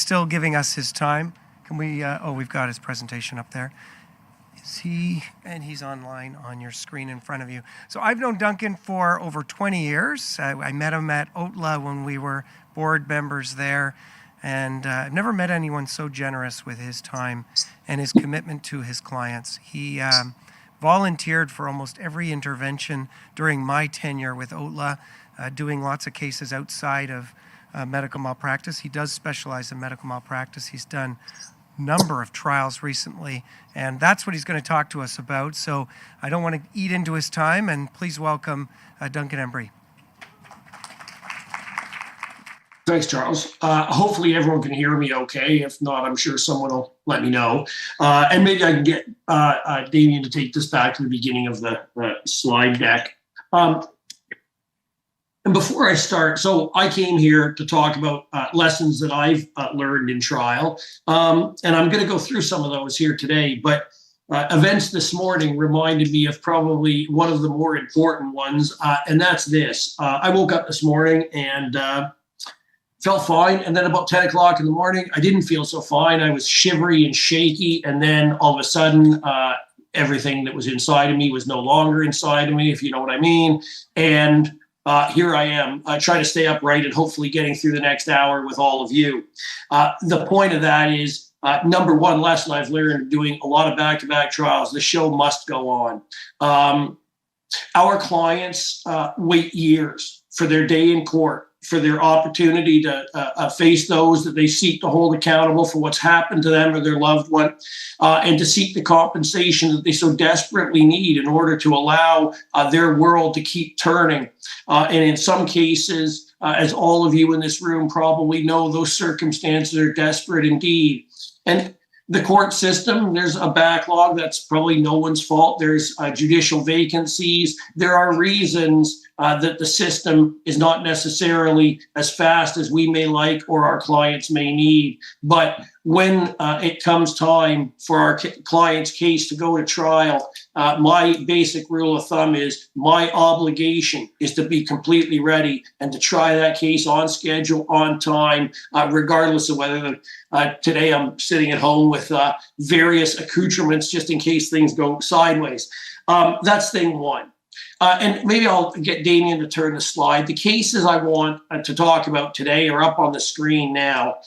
still giving us his time. Can we, we've got his presentation up there. And he's online on your screen in front of you. So I've known Duncan for over 20 years. I met him at OTLA when we were board members there. And I've never met anyone so generous with his time and his commitment to his clients. He volunteered for almost every intervention during my tenure with OTLA, doing lots of cases outside of medical malpractice. He does specialize in medical malpractice. He's done number of trials recently, and that's what he's going to talk to us about. So I don't want to eat into his time, and please welcome Duncan Embry. Thanks, Charles. Hopefully everyone can hear me okay. If not, I'm sure someone will let me know. And maybe I can get Damien to take this back to the beginning of the slide deck. And before I start, so I came here to talk about lessons that I've learned in trial. And I'm going to go through some of those here today, but events this morning reminded me of probably one of the more important ones, and that's this. I woke up this morning and felt fine, and then about 10 o'clock in the morning, I didn't feel so fine. I was shivery and shaky, and then all of a sudden, everything that was inside of me was no longer inside of me, if you know what I mean. And here I am, trying to stay upright and hopefully getting through the next hour with all of you. The point of that is, number one lesson I've learned doing a lot of back-to-back trials, the show must go on. Our clients wait years for their day in court, for their opportunity to face those that they seek to hold accountable for what's happened to them or their loved one, and to seek the compensation that they so desperately need in order to allow their world to keep turning. And in some cases, as all of you in this room probably know, those circumstances are desperate indeed. And the court system, there's a backlog. That's probably no one's fault. There's judicial vacancies. There are reasons that the system is not necessarily as fast as we may like or our clients may need. But when it comes time for our client's case to go to trial, my basic rule of thumb is my obligation is to be completely ready and to try that case on schedule, on time, regardless of whether today I'm sitting at home with various accoutrements just in case things go sideways. That's thing one. And maybe I'll get Damien to turn the slide. The cases I want to talk about today are up on the screen now.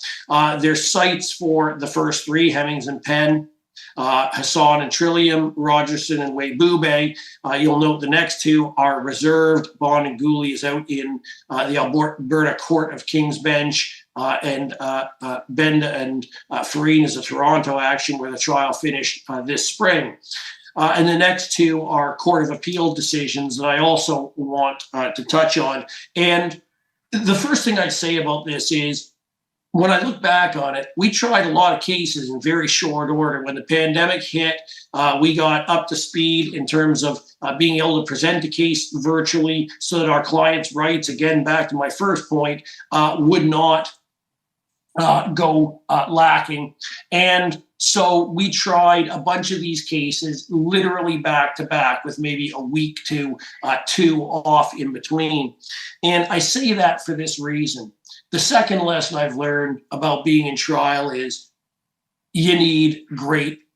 There's sites for the first three, Hemmings and Penn, Hassan and Trillium, Rogerson and Weibube. You'll note the next two are reserved. Bond and Gooley is out in the Alberta Court of King's Bench, and Benda and Farine is a Toronto action where the trial finished this spring. And the next two are Court of Appeal decisions that I also want to touch on. And the first thing I'd say about this is, when I look back on it, we tried a lot of cases in very short order. When the pandemic hit, we got up to speed in terms of being able to present the case virtually so that our clients' rights, again, back to my first point, would not go lacking. And so we tried a bunch of these cases literally back to back with maybe a week to two off in between. And I say that for this reason. The second lesson I've learned about being in trial is you need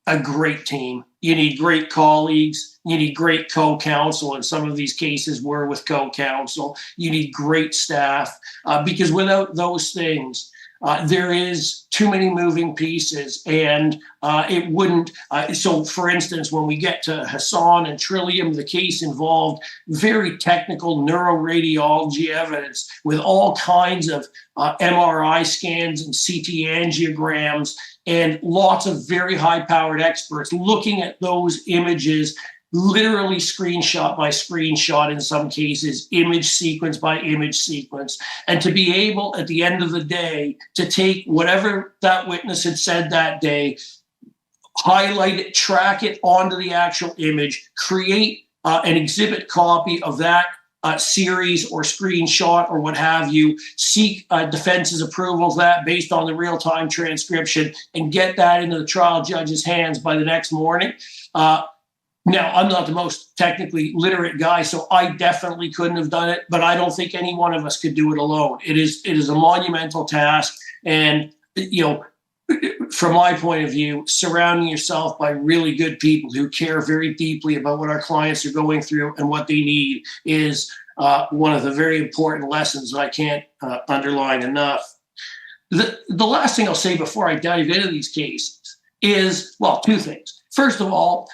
a great team. You need great colleagues. You need great co-counsel. And some of these cases were with co-counsel. You need great staff because without those things, there is too many moving pieces, and it wouldn't. So, for instance, when we get to Hassan and Trillium, the case involved very technical neuroradiology evidence with all kinds of MRI scans and CT angiograms, and lots of very high-powered experts looking at those images, literally screenshot by screenshot in some cases, image sequence by image sequence, and to be able at the end of the day to take whatever that witness had said that day, highlight it, track it onto the actual image, create an exhibit copy of that series or screenshot or what have you, seek defense's approval of that based on the real-time transcription, and get that into the trial judge's hands by the next morning. Now, I'm not the most technically literate guy, so I definitely couldn't have done it, but I don't think any one of us could do it alone. It is a monumental task, and from my point of view, surrounding yourself by really good people who care very deeply about what our clients are going through and what they need is one of the very important lessons that I can't underline enough. The last thing I'll say before I dive into these cases is, well, two things. First of all,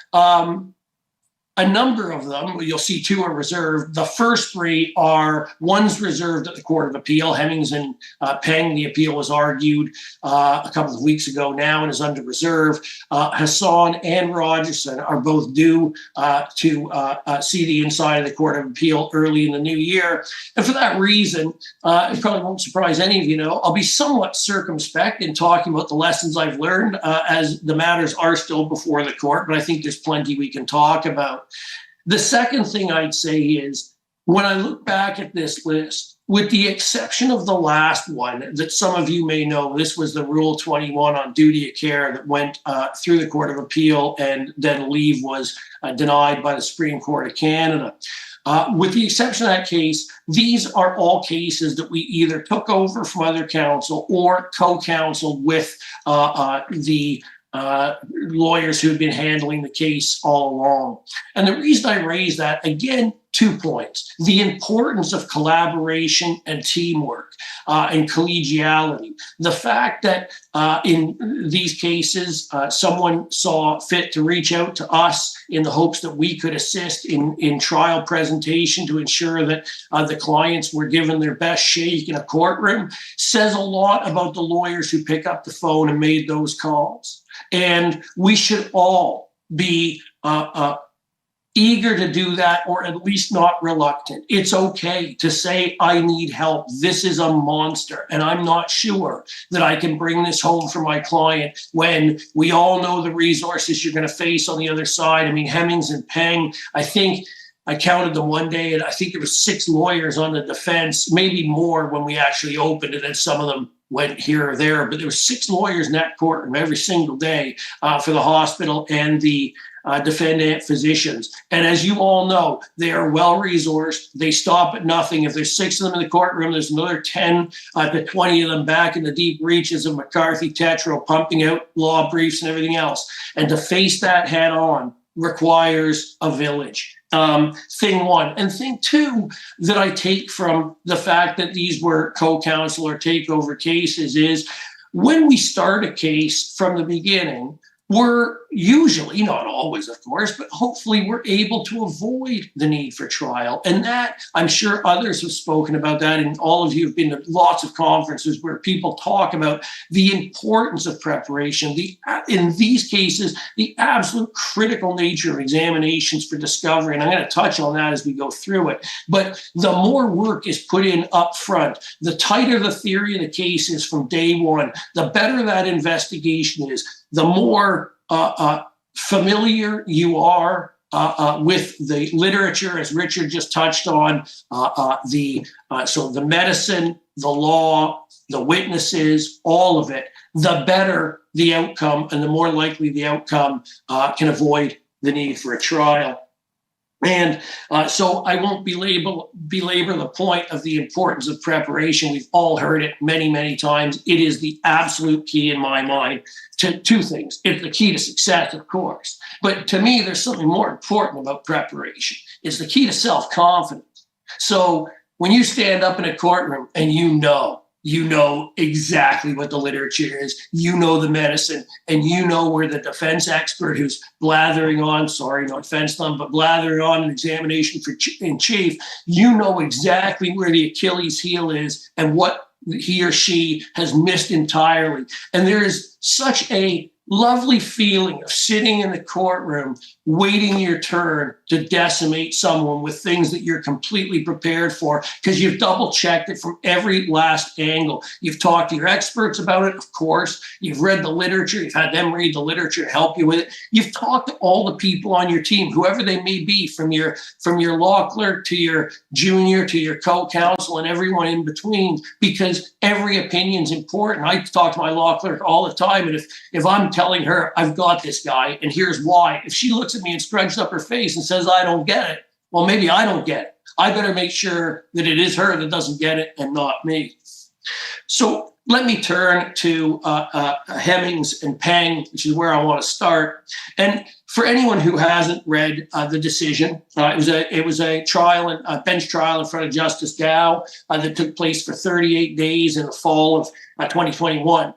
a number of them, you'll see two are reserved. The first three are, one's reserved at the Court of Appeal. Hemmings and Peng, the appeal was argued a couple of weeks ago now and is under reserve. Hassan and Rogerson are both due to see the inside of the Court of Appeal early in the new year. And for that reason, it probably won't surprise any of you know, I'll be somewhat circumspect in talking about the lessons I've learned as the matters are still before the court, but I think there's plenty we can talk about. The second thing I'd say is, when I look back at this list, with the exception of the last one that some of you may know, this was the Rule 21 on duty of care that went through the Court of Appeal and then leave was denied by the Supreme Court of Canada. With the exception of that case, these are all cases that we either took over from other counsel or co-counseled with the lawyers who have been handling the case all along. And the reason I raise that, again, 2 points. The importance of collaboration and teamwork and collegiality. The fact that in these cases, someone saw fit to reach out to us in the hopes that we could assist in trial presentation to ensure that the clients were given their best shake in a courtroom says a lot about the lawyers who pick up the phone and made those calls. And we should all be eager to do that, or at least not reluctant. It's okay to say, I need help. This is a monster, and I'm not sure that I can bring this home for my client, when we all know the resources you're going to face on the other side. I mean, Hemmings and Peng, I think I counted them one day, and I think there was 6 lawyers on the defense, maybe more when we actually opened it, and some of them went here or there, but there were 6 lawyers in that courtroom every single day for the hospital and the defendant physicians. And as you all know, they are well-resourced. They stop at nothing. If there's 6 of them in the courtroom, there's another 10 to 20 of them back in the deep reaches of McCarthy Tetro, pumping out law briefs and everything else. And to face that head on requires a village. Thing one. And thing two that I take from the fact that these were co-counsel or takeover cases is, when we start a case from the beginning, we're usually, not always of course, but hopefully we're able to avoid the need for trial. And that, I'm sure others have spoken about that, and all of you have been to lots of conferences where people talk about the importance of preparation, in these cases, the absolute critical nature of examinations for discovery. And I'm going to touch on that as we go through it. But the more work is put in up front, the tighter the theory of the case is from day one, the better that investigation is, the more familiar you are with the literature, as Richard just touched on, so the medicine, the law, the witnesses, all of it, the better the outcome and the more likely the outcome can avoid the need for a trial. And so I won't belabor the point of the importance of preparation. We've all heard it many, many times. It is the absolute key in my mind to 2 things. It's the key to success, of course. But to me, there's something more important about preparation. It's the key to self-confidence. So when you stand up in a courtroom and you know exactly what the literature is, you know the medicine, and you know where the defense expert who's blathering on, sorry, no offense to them, but blathering on an examination in chief, you know exactly where the Achilles heel is and what he or she has missed entirely. And there is such a lovely feeling of sitting in the courtroom, waiting your turn to decimate someone with things that you're completely prepared for, because you've double-checked it from every last angle. You've talked to your experts about it, of course. You've read the literature. You've had them read the literature, help you with it. You've talked to all the people on your team, whoever they may be, from your if clerk to your junior to your co-counsel and everyone in between, because every opinion's important. I talk to my law clerk all the time, and if I'm telling her I've got this guy and here's why, if she looks at me and scrunches up her face and says I don't get it, well, maybe I don't get it. I better make sure that it is her that doesn't get it and not me. So let me turn to Hemmings and Peng, which is where I want to start. And for anyone who hasn't read the decision, it was a trial, a bench trial in front of Justice Gao that took place for 38 days in the fall of 2021.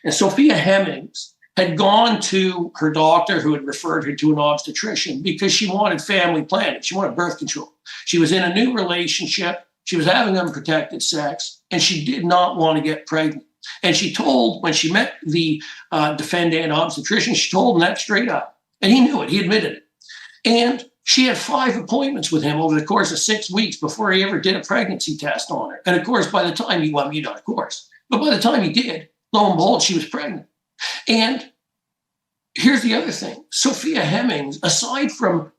And Sophia Hemmings had gone to her doctor, who had referred her to an obstetrician, because she wanted family planning. She wanted birth control. She was in a new relationship. She was having unprotected sex, and she did not want to get pregnant. And she told, when she met the defendant obstetrician, she told him that straight up. And he knew it. He admitted it. And she had 5 appointments with him over the course of 6 weeks before he ever did a pregnancy test on her. And of course, by the time he, well, not of course, but by the time he did, lo and behold, she was pregnant. And here's the other thing. Sophia Hemmings, aside from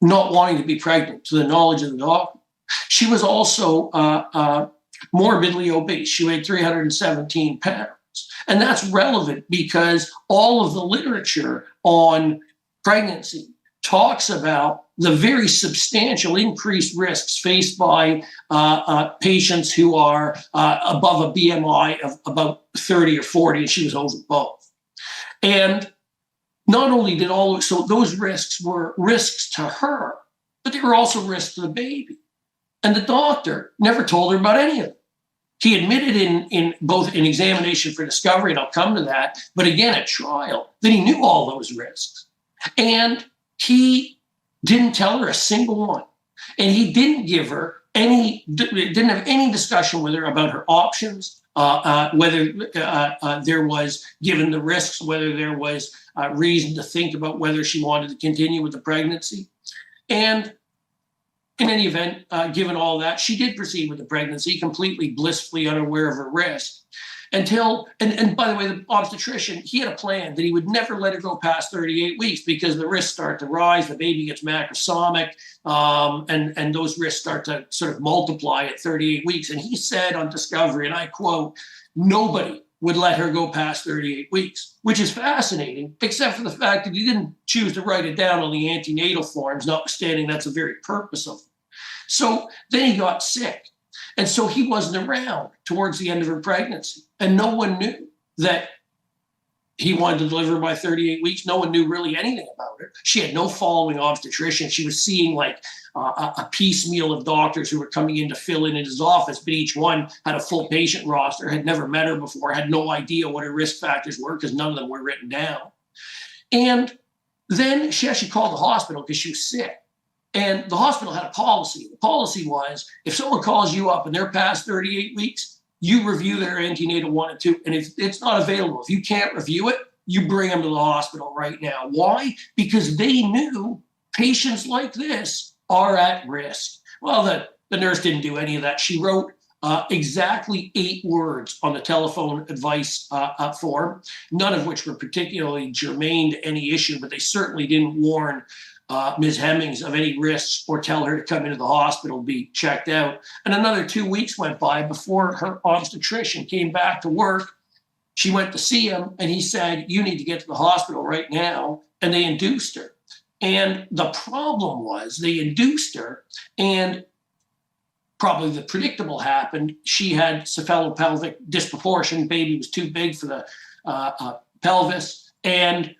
not wanting to be pregnant, to the knowledge of the doctor, she was also morbidly obese. She weighed 317 pounds. And that's relevant because all of the literature on pregnancy talks about the very substantial increased risks faced by patients who are above a BMI of about 30 or 40, and she was over both. And not only did so those risks were risks to her, but they were also risks to the baby. And the doctor never told her about any of it. He admitted in both an examination for discovery, and I'll come to that, but again at trial, that he knew all those risks. And he didn't tell her a single one. And he didn't give her didn't have any discussion with her about her options, whether there was, given the risks, whether there was reason to think about whether she wanted to continue with the pregnancy. And in any event, given all that, she did proceed with the pregnancy, completely blissfully unaware of her risk. Until, and by the way, the obstetrician, he had a plan that he would never let her go past 38 weeks because the risks start to rise, the baby gets macrosomic, and those risks start to sort of multiply at 38 weeks. And he said on discovery, and I quote, nobody would let her go past 38 weeks, which is fascinating, except for the fact that he didn't choose to write it down on the antenatal forms, notwithstanding that's the very purpose of it. So then he got sick. And so he wasn't around towards the end of her pregnancy. And no one knew that he wanted to deliver by 38 weeks. No one knew really anything about her. She had no following obstetrician. She was seeing like a piecemeal of doctors who were coming in to fill in his office, but each one had a full patient roster, had never met her before, had no idea what her risk factors were because none of them were written down. And then she actually called the hospital because she was sick. And the hospital had a policy. The policy was, if someone calls you up and they're past 38 weeks, you review their antenatal 1 and 2. And if it's not available, if you can't review it, you bring them to the hospital right now. Why? Because they knew patients like this are at risk. Well, the nurse didn't do any of that. She wrote exactly 8 words on the telephone advice form, none of which were particularly germane to any issue, but they certainly didn't warn Ms. Hemmings of any risks or tell her to come into the hospital to be checked out. And another 2 weeks went by before her obstetrician came back to work. She went to see him and he said, you need to get to the hospital right now. And they induced her. And the problem was they induced her and probably the predictable happened. She had cephalopelvic disproportion. Baby was too big for the pelvis. And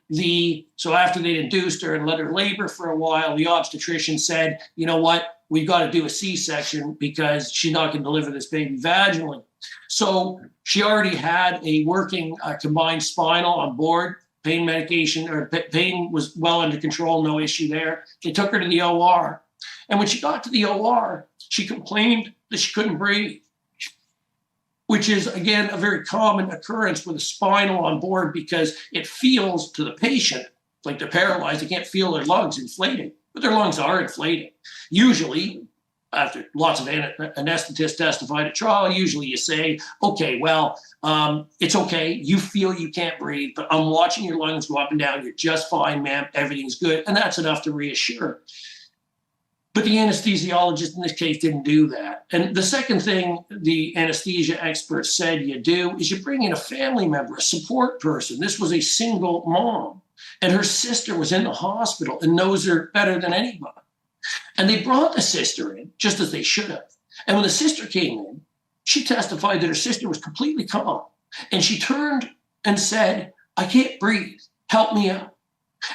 so after they induced her and let her labor for a while, the obstetrician said, you know what, we've got to do a C-section because she's not going to deliver this baby vaginally. So she already had a working combined spinal on board, pain medication, or pain was well under control, no issue there. They took her to the OR. And when she got to the OR, she complained that she couldn't breathe, which is, again, a very common occurrence with a spinal on board because it feels to the patient like they're paralyzed. They can't feel their lungs inflating, but their lungs are inflating. Usually, after lots of anesthetists testified at trial, usually you say, okay, well, it's okay. You feel you can't breathe, but I'm watching your lungs go up and down. You're just fine, ma'am. Everything's good. And that's enough to reassure. But the anesthesiologist in this case didn't do that. And the second thing the anesthesia experts said you do is you bring in a family member, a support person. This was a single mom, and her sister was in the hospital and knows her better than anybody. And they brought the sister in, just as they should have. And when the sister came in, she testified that her sister was completely calm. And she turned and said, "I can't breathe. Help me out."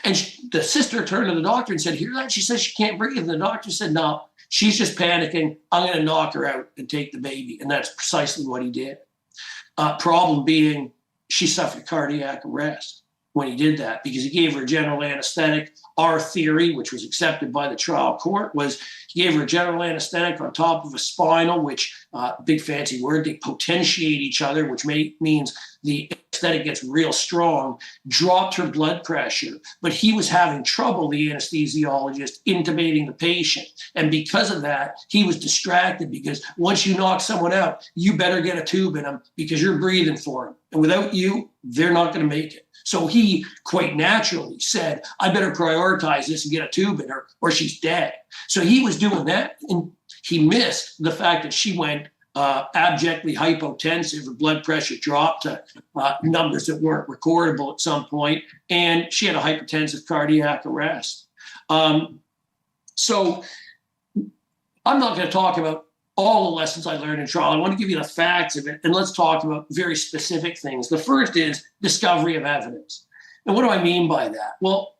And the sister turned to the doctor and said, "Hear that? She says she can't breathe." And the doctor said, "No, she's just panicking. I'm going to knock her out and take the baby." And that's precisely what he did. Problem being, she suffered cardiac arrest when he did that because he gave her general anesthetic. Our theory, which was accepted by the trial court, was he gave her a general anesthetic on top of a spinal, which, big fancy word, they potentiate each other, which means the anesthetic gets real strong, dropped her blood pressure. But he was having trouble, the anesthesiologist, intubating the patient. And because of that, he was distracted because once you knock someone out, you better get a tube in them because you're breathing for them. And without you, they're not going to make it. So he quite naturally said, "I better prioritize this and get a tube in her or she's dead." So he was doing that, and he missed the fact that she went abjectly hypotensive. Her blood pressure dropped to numbers that weren't recordable at some point, and she had a hypertensive cardiac arrest. So I'm not going to talk about all the lessons I learned in trial. I want to give you the facts of it, and let's talk about very specific things. The first is discovery of evidence. And what do I mean by that? Well,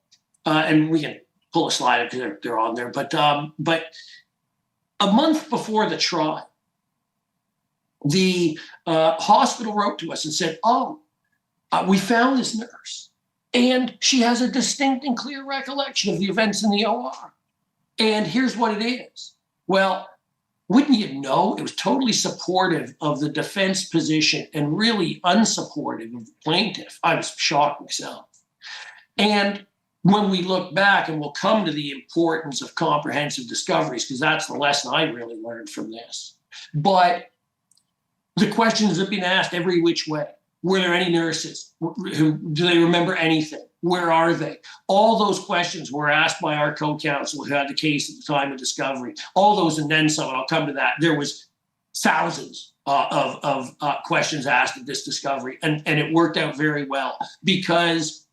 and we can pull a slide up because they're on there, but a month before the trial, the hospital wrote to us and said, we found this nurse, and she has a distinct and clear recollection of the events in the OR. And here's what it is. Well, wouldn't you know, it was totally supportive of the defense position and really unsupportive of the plaintiff. I was shocked myself. And when we look back, and we'll come to the importance of comprehensive discoveries, because that's the lesson I really learned from this. But the questions have been asked every which way. Were there any nurses? Do they remember anything? Where are they? All those questions were asked by our co-counsel who had the case at the time of discovery. All those and then some, and I'll come to that. There was thousands of questions asked at this discovery, and it worked out very well because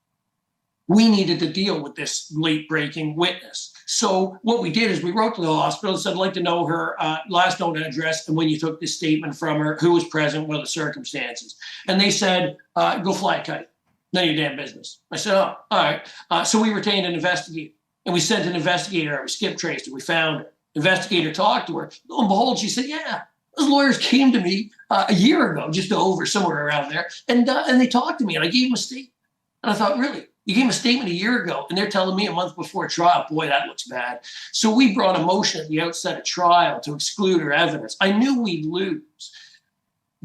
we needed to deal with this late-breaking witness. So what we did is we wrote to the hospital and said, "I'd like to know her last known address and when you took this statement from her, who was present, what are the circumstances?" And they said, "Go fly a kite. None of your damn business." I said, "Oh, all right." So we retained an investigator, and we sent an investigator out. We skip traced her. We found her. Investigator talked to her. Lo and behold, she said, "Yeah, those lawyers came to me a year ago, just over somewhere around there, and they talked to me, and I gave them a statement." And I thought, really? You gave them a statement a year ago, and they're telling me a month before trial? Boy, that looks bad. So we brought a motion at the outset of trial to exclude her evidence. I knew we'd lose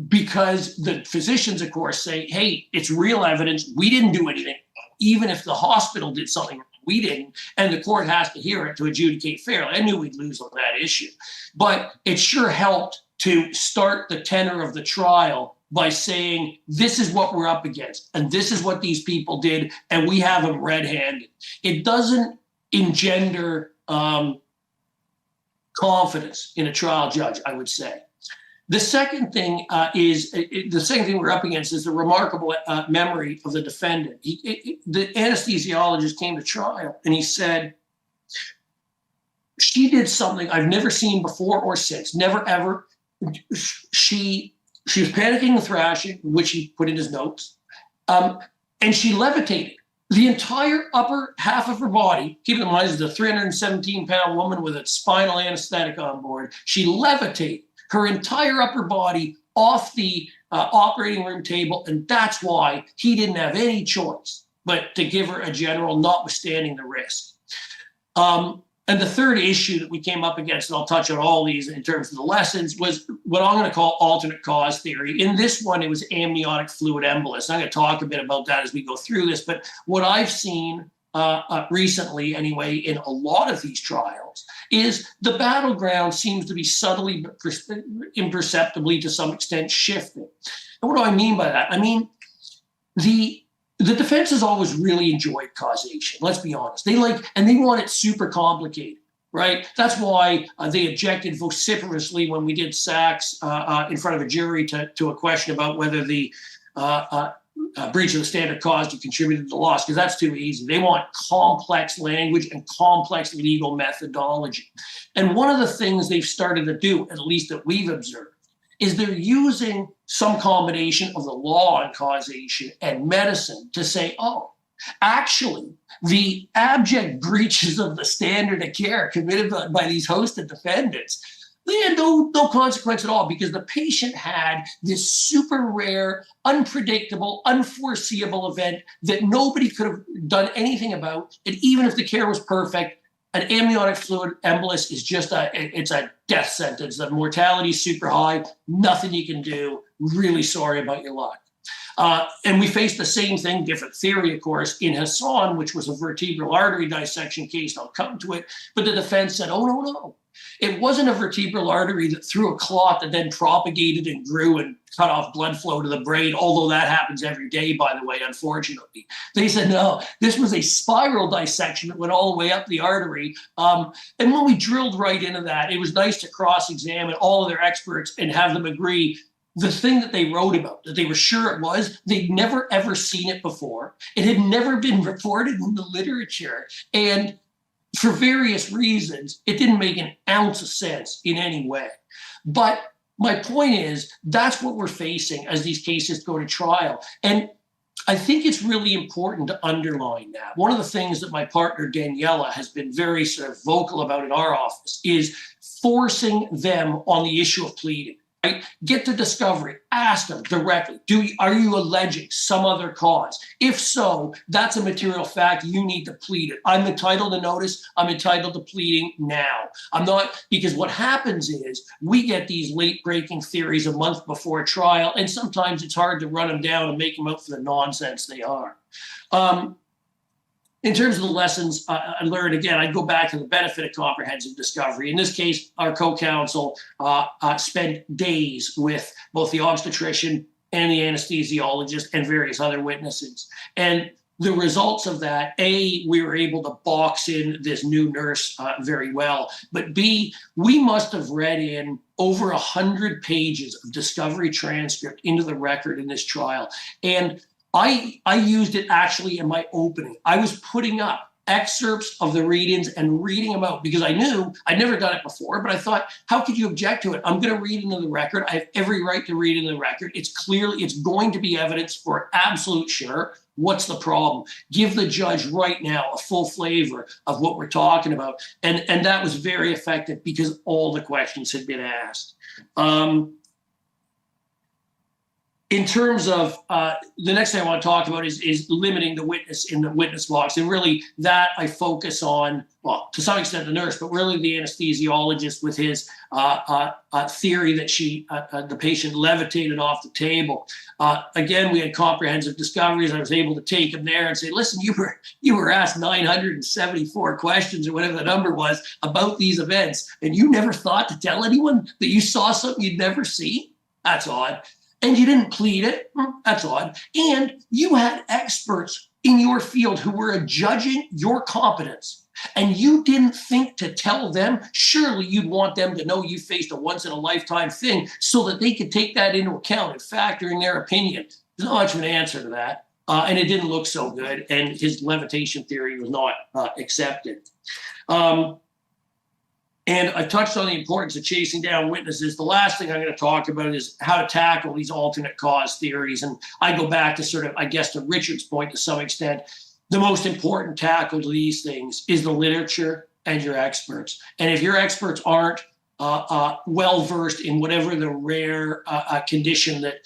because the physicians, of course, say, "Hey, it's real evidence. We didn't do anything. Even if the hospital did something, we didn't, and the court has to hear it to adjudicate fairly." I knew we'd lose on that issue. But it sure helped to start the tenor of the trial by saying, this is what we're up against, and this is what these people did, and we have them red-handed. It doesn't engender confidence in a trial judge, I would say. The second thing we're up against is the remarkable memory of the defendant. The anesthesiologist came to trial, and he said, "She did something I've never seen before or since, never ever. She was panicking and thrashing," which he put in his notes, and she levitated. The entire upper half of her body, keep in mind, is a 317-pound woman with a spinal anesthetic on board. She levitated her entire upper body off the operating room table, and that's why he didn't have any choice but to give her a general, notwithstanding the risk. And the third issue that we came up against, and I'll touch on all these in terms of the lessons, was what I'm going to call alternate cause theory. In this one, it was amniotic fluid embolus. I'm going to talk a bit about that as we go through this. But what I've seen recently, anyway, in a lot of these trials, is the battleground seems to be subtly, but imperceptibly to some extent, shifting. And what do I mean by that? I mean, the defense has always really enjoyed causation. Let's be honest. They want it super complicated, right? That's why they objected vociferously when we did Sachs in front of a jury to a question about whether the breach of the standard caused or contributed to the loss, because that's too easy. They want complex language and complex legal methodology. And one of the things they've started to do, at least that we've observed, is they're using some combination of the law on causation and medicine to say, oh, actually, the abject breaches of the standard of care committed by these hosted defendants, they had no consequence at all because the patient had this super rare, unpredictable, unforeseeable event that nobody could have done anything about. And even if the care was perfect, an amniotic fluid embolus is just it's a death sentence. The mortality is super high, nothing you can do. Really sorry about your luck. And we faced the same thing, different theory, of course, in Hassan, which was a vertebral artery dissection case. I'll come to it. But the defense said, oh, no. It wasn't a vertebral artery that threw a clot that then propagated and grew and cut off blood flow to the brain, although that happens every day, by the way, unfortunately. They said, no, this was a spiral dissection that went all the way up the artery. And when we drilled right into that, it was nice to cross-examine all of their experts and have them agree the thing that they wrote about, that they were sure it was, they'd never, ever seen it before. It had never been reported in the literature. And for various reasons, it didn't make an ounce of sense in any way. But my point is, that's what we're facing as these cases go to trial. And I think it's really important to underline that. One of the things that my partner, Daniela, has been very sort of vocal about in our office is forcing them on the issue of pleading. Right? Get to discovery, ask them directly, are you alleging some other cause? If so, that's a material fact, you need to plead it. I'm entitled to notice, I'm entitled to pleading now. I'm not, because what happens is we get these late breaking theories a month before trial, and sometimes it's hard to run them down and make them out for the nonsense they are. In terms of the lessons I learned, again, I'd go back to the benefit of comprehensive discovery. In this case, our co-counsel spent days with both the obstetrician and the anesthesiologist and various other witnesses. And the results of that, A, we were able to box in this new nurse very well. But B, we must have read in over 100 pages of discovery transcript into the record in this trial. And I used it actually in my opening. I was putting up excerpts of the read-ins and reading them out because I knew I'd never done it before, but I thought, how could you object to it? I'm going to read into the record. I have every right to read into the record. It's going to be evidence for absolute sure. What's the problem? Give the judge right now a full flavor of what we're talking about. And that was very effective because all the questions had been asked. In terms of the next thing I want to talk about is limiting the witness in the witness box. And really that I focus on, well, to some extent the nurse, but really the anesthesiologist with his theory that the patient levitated off the table. Again, we had comprehensive discoveries. I was able to take him there and say, listen, you were asked 974 questions or whatever the number was about these events. And you never thought to tell anyone that you saw something you'd never seen? That's odd. And you didn't plead it. That's odd. And you had experts in your field who were judging your competence. And you didn't think to tell them. Surely you'd want them to know you faced a once-in-a-lifetime thing so that they could take that into account and factor in their opinion. There's not much of an answer to that. And it didn't look so good. And his levitation theory was not accepted. And I've touched on the importance of chasing down witnesses. The last thing I'm going to talk about is how to tackle these alternate cause theories. And I go back to sort of, I guess, to Richard's point to some extent. The most important tackle to these things is the literature and your experts. And if your experts aren't well-versed in whatever the rare condition that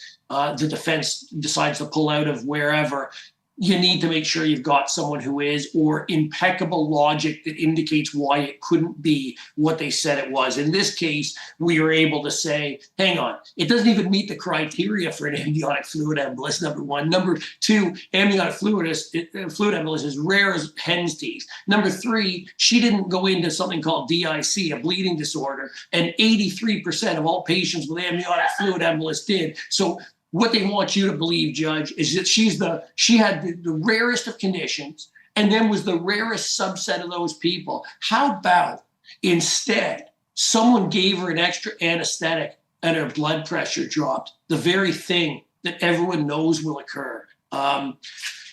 the defense decides to pull out of wherever, you need to make sure you've got someone who is, or impeccable logic that indicates why it couldn't be what they said it was. In this case, we were able to say, hang on, it doesn't even meet the criteria for an amniotic fluid embolus, number one. Number two, amniotic fluid embolus is rare as hen's teeth. Number three, she didn't go into something called DIC, a bleeding disorder, and 83% of all patients with amniotic fluid embolus did. So what they want you to believe, Judge, is that she had the rarest of conditions and then was the rarest subset of those people. How about instead someone gave her an extra anesthetic and her blood pressure dropped, the very thing that everyone knows will occur.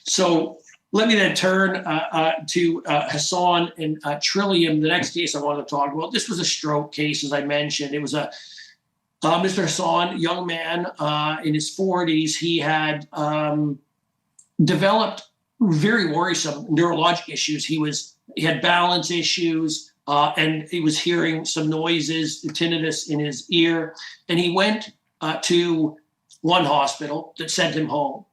So let me then turn to Hassan and Trillium, the next case I want to talk about. This was a stroke case, as I mentioned. It was Mr. Hassan, young man in his 40s, he had developed very worrisome neurologic issues. He had balance issues, and he was hearing some noises, tinnitus in his ear. And he went to one hospital that sent him home,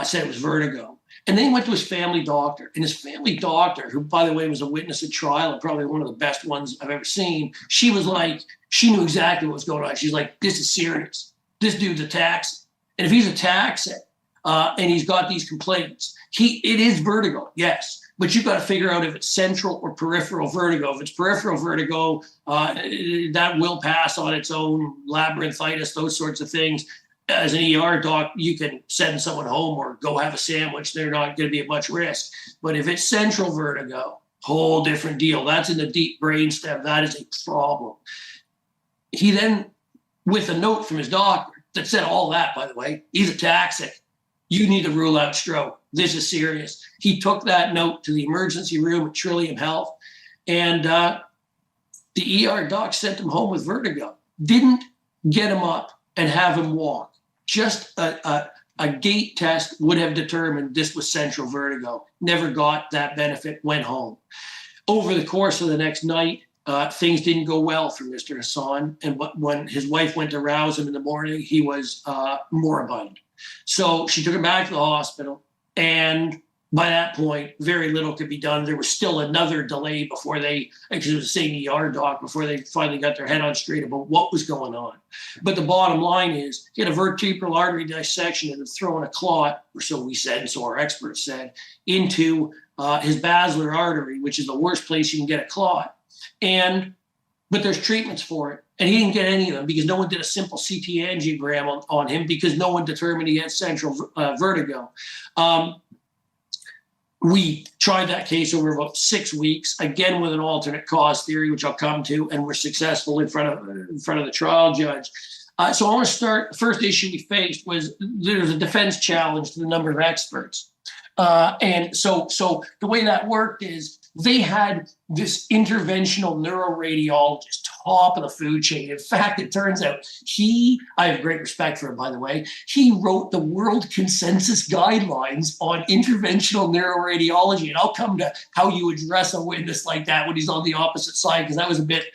said it was vertigo. And then he went to his family doctor. And his family doctor, who, by the way, was a witness at trial and probably one of the best ones I've ever seen, she was like, she knew exactly what was going on. She's like, this is serious. This dude's a taxi. And if he's a taxi and he's got these complaints, it is vertigo, yes. But you've got to figure out if it's central or peripheral vertigo. If it's peripheral vertigo, that will pass on its own, labyrinthitis, those sorts of things. As an ER doc, you can send someone home or go have a sandwich. They're not going to be at much risk. But if it's central vertigo, whole different deal. That's in the deep brainstem. That is a problem. He then, with a note from his doctor that said all that, by the way, he's ataxic. You need to rule out stroke. This is serious. He took that note to the emergency room at Trillium Health, and the ER doc sent him home with vertigo. Didn't get him up and have him walk. Just a gait test would have determined this was central vertigo. Never got that benefit, went home. Over the course of the next night, things didn't go well for Mr. Hassan. And when his wife went to rouse him in the morning, he was moribund. So she took him back to the hospital. And by that point, very little could be done. There was still another delay before because it was the same ER doc, before they finally got their head on straight about what was going on. But the bottom line is, he had a vertebral artery dissection and had thrown a clot, or so we said, and so our experts said, into his basilar artery, which is the worst place you can get a clot. But there's treatments for it. And he didn't get any of them because no one did a simple CT angiogram on him because no one determined he had central vertigo. We tried that case over about 6 weeks, again with an alternate cause theory, which I'll come to, and we're successful in front of the trial judge. So I want to start. The first issue we faced was there was a defense challenge to the number of experts. And so the way that worked is they had this interventional neuroradiologist, top of the food chain. In fact, it turns out I have great respect for him, by the way, he wrote the world consensus guidelines on interventional neuroradiology. And I'll come to how you address a witness like that when he's on the opposite side, because that was a bit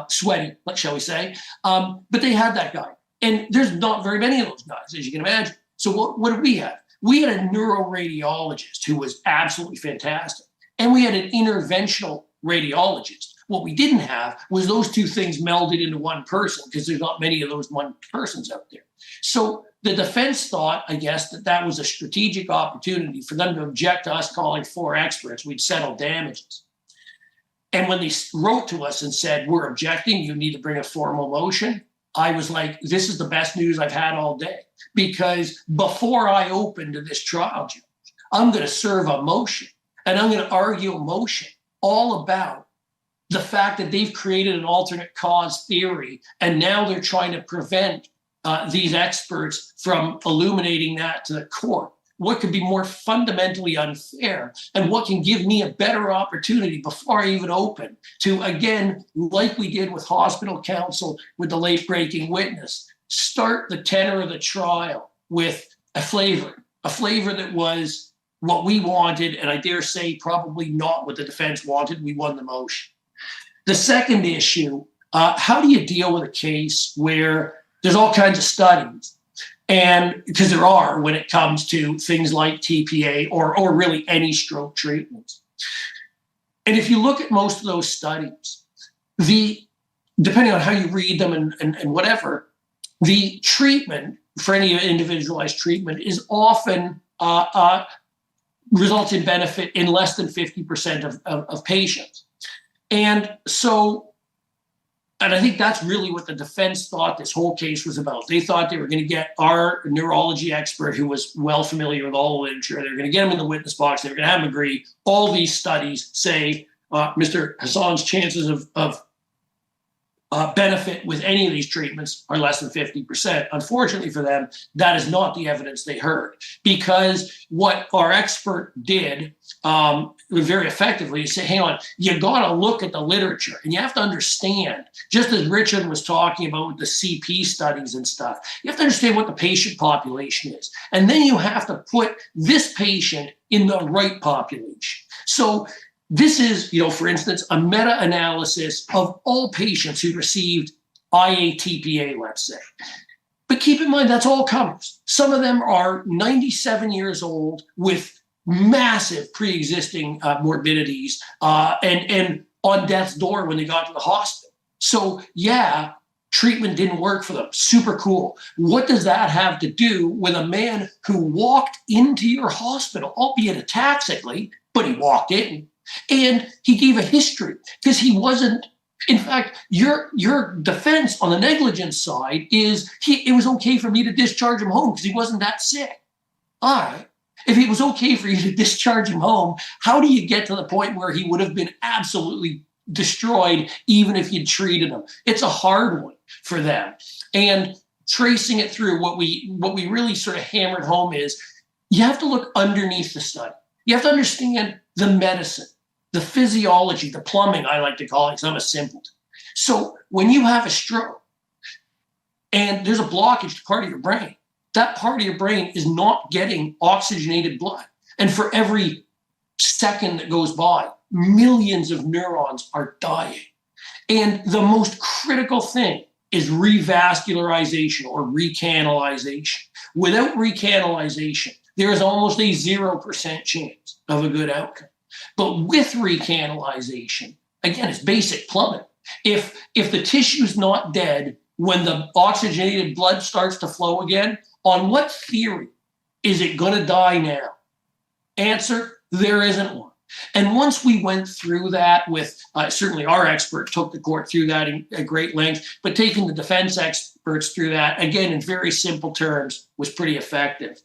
sweaty, shall we say. But they had that guy. And there's not very many of those guys, as you can imagine. So what did we have? We had a neuroradiologist who was absolutely fantastic. And we had an interventional radiologist. What we didn't have was those two things melded into one person, because there's not many of those one persons out there. So the defense thought, I guess, that was a strategic opportunity for them to object to us calling 4 experts. We'd settle damages. And when they wrote to us and said, we're objecting, you need to bring a formal motion, I was like, this is the best news I've had all day. Because before I open to this trial judge, I'm going to serve a motion. And I'm going to argue a motion all about the fact that they've created an alternate cause theory, and now they're trying to prevent these experts from illuminating that to the court. What could be more fundamentally unfair, and what can give me a better opportunity before I even open to, again, like we did with hospital counsel with the late-breaking witness, start the tenor of the trial with a flavor that was what we wanted, and I dare say probably not what the defense wanted. We won the motion. The second issue, how do you deal with a case where there's all kinds of studies, and because there are when it comes to things like TPA or really any stroke treatments. And if you look at most of those studies, depending on how you read them and whatever, the treatment for any individualized treatment is often results in benefit in less than 50% of patients. And I think that's really what the defense thought this whole case was about. They thought they were going to get our neurology expert, who was well familiar with all the literature. They were going to get him in the witness box. They were going to have him agree. All these studies say Mr. Hassan's chances of benefit with any of these treatments are less than 50%. Unfortunately for them, that is not the evidence they heard, because what our expert did very effectively is say, hang on, you got to look at the literature, and you have to understand, just as Richard was talking about with the CP studies and stuff, you have to understand what the patient population is. And then you have to put this patient in the right population. So this is, for instance, a meta-analysis of all patients who received IATPA, let's say. But keep in mind, that's all comers. Some of them are 97 years old with massive pre-existing morbidities and on death's door when they got to the hospital. So yeah, treatment didn't work for them. Super cool. What does that have to do with a man who walked into your hospital, albeit ataxically, but he walked in? And he gave a history because he wasn't. In fact, your defense on the negligence side is it was okay for me to discharge him home because he wasn't that sick. All right. If it was okay for you to discharge him home, how do you get to the point where he would have been absolutely destroyed even if you'd treated him? It's a hard one for them. And tracing it through, what we really sort of hammered home is you have to look underneath the study. You have to understand the medicine, the physiology, the plumbing, I like to call it, because I'm a simpleton. So when you have a stroke and there's a blockage to part of your brain, that part of your brain is not getting oxygenated blood. And for every second that goes by, millions of neurons are dying. And the most critical thing is revascularization or recanalization. Without recanalization, there is almost a 0% chance of a good outcome. But with recanalization, again, it's basic plumbing. If the tissue's not dead when the oxygenated blood starts to flow again, on what theory is it going to die now? Answer, there isn't one. And once we went through that with, certainly our expert took the court through that at great length, but taking the defense experts through that, again, in very simple terms, was pretty effective.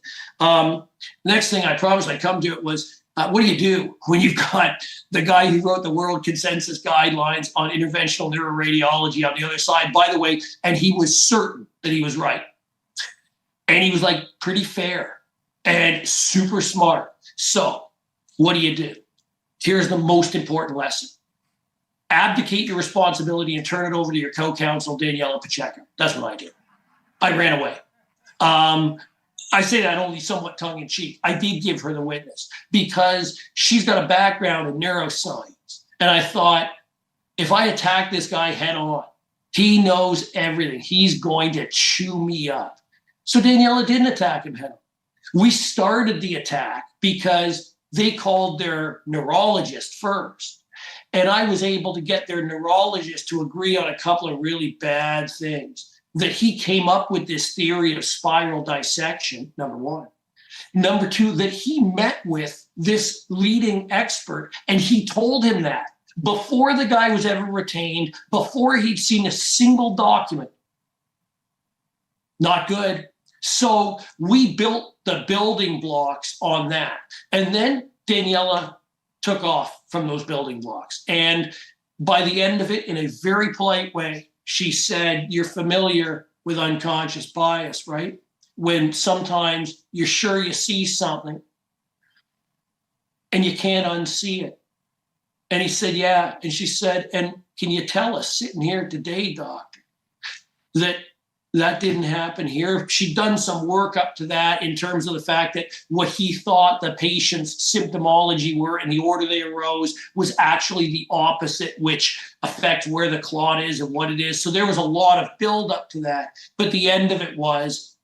Next thing I promised I'd come to it was, what do you do when you've got the guy who wrote the world consensus guidelines on interventional neuroradiology on the other side, by the way, and he was certain that he was right. And he was like pretty fair and super smart. So what do? Here's the most important lesson. Abdicate your responsibility and turn it over to your co-counsel, Daniela Pacheco. That's what I did. I ran away. I say that only somewhat tongue-in-cheek. I did give her the witness because she's got a background in neuroscience. And I thought, if I attack this guy head on, he knows everything. He's going to chew me up. So Daniela didn't attack him head on. We started the attack because they called their neurologist first. And I was able to get their neurologist to agree on a couple of really bad things. That he came up with this theory of spiral dissection, number one. Number two, that he met with this leading expert and he told him that before the guy was ever retained, before he'd seen a single document. Not good. So we built the building blocks on that. And then Daniela took off from those building blocks. And by the end of it, in a very polite way, she said, you're familiar with unconscious bias, right? When sometimes you're sure you see something and you can't unsee it. And he said, yeah. And she said, and can you tell us sitting here today, doctor, that didn't happen here? She'd done some work up to that in terms of the fact that what he thought the patient's symptomology were and the order they arose was actually the opposite, which affects where the clot is and what it is. So there was a lot of build up to that. But the end of it was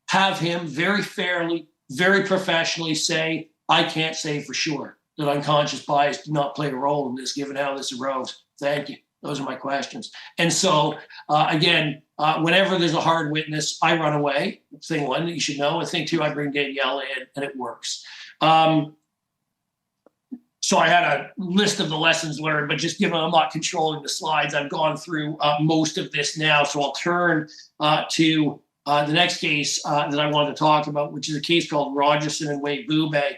have him very fairly, very professionally say, I can't say for sure that unconscious bias did not play a role in this, given how this arose. Thank you. Those are my questions. And so, again, whenever there's a hard witness, I run away. Thing one that you should know. And thing two, I bring Daniela in, and it works. So I had a list of the lessons learned, but just given I'm not controlling the slides, I've gone through most of this now. So I'll turn to the next case that I wanted to talk about, which is a case called Rogerson and Wade Bube.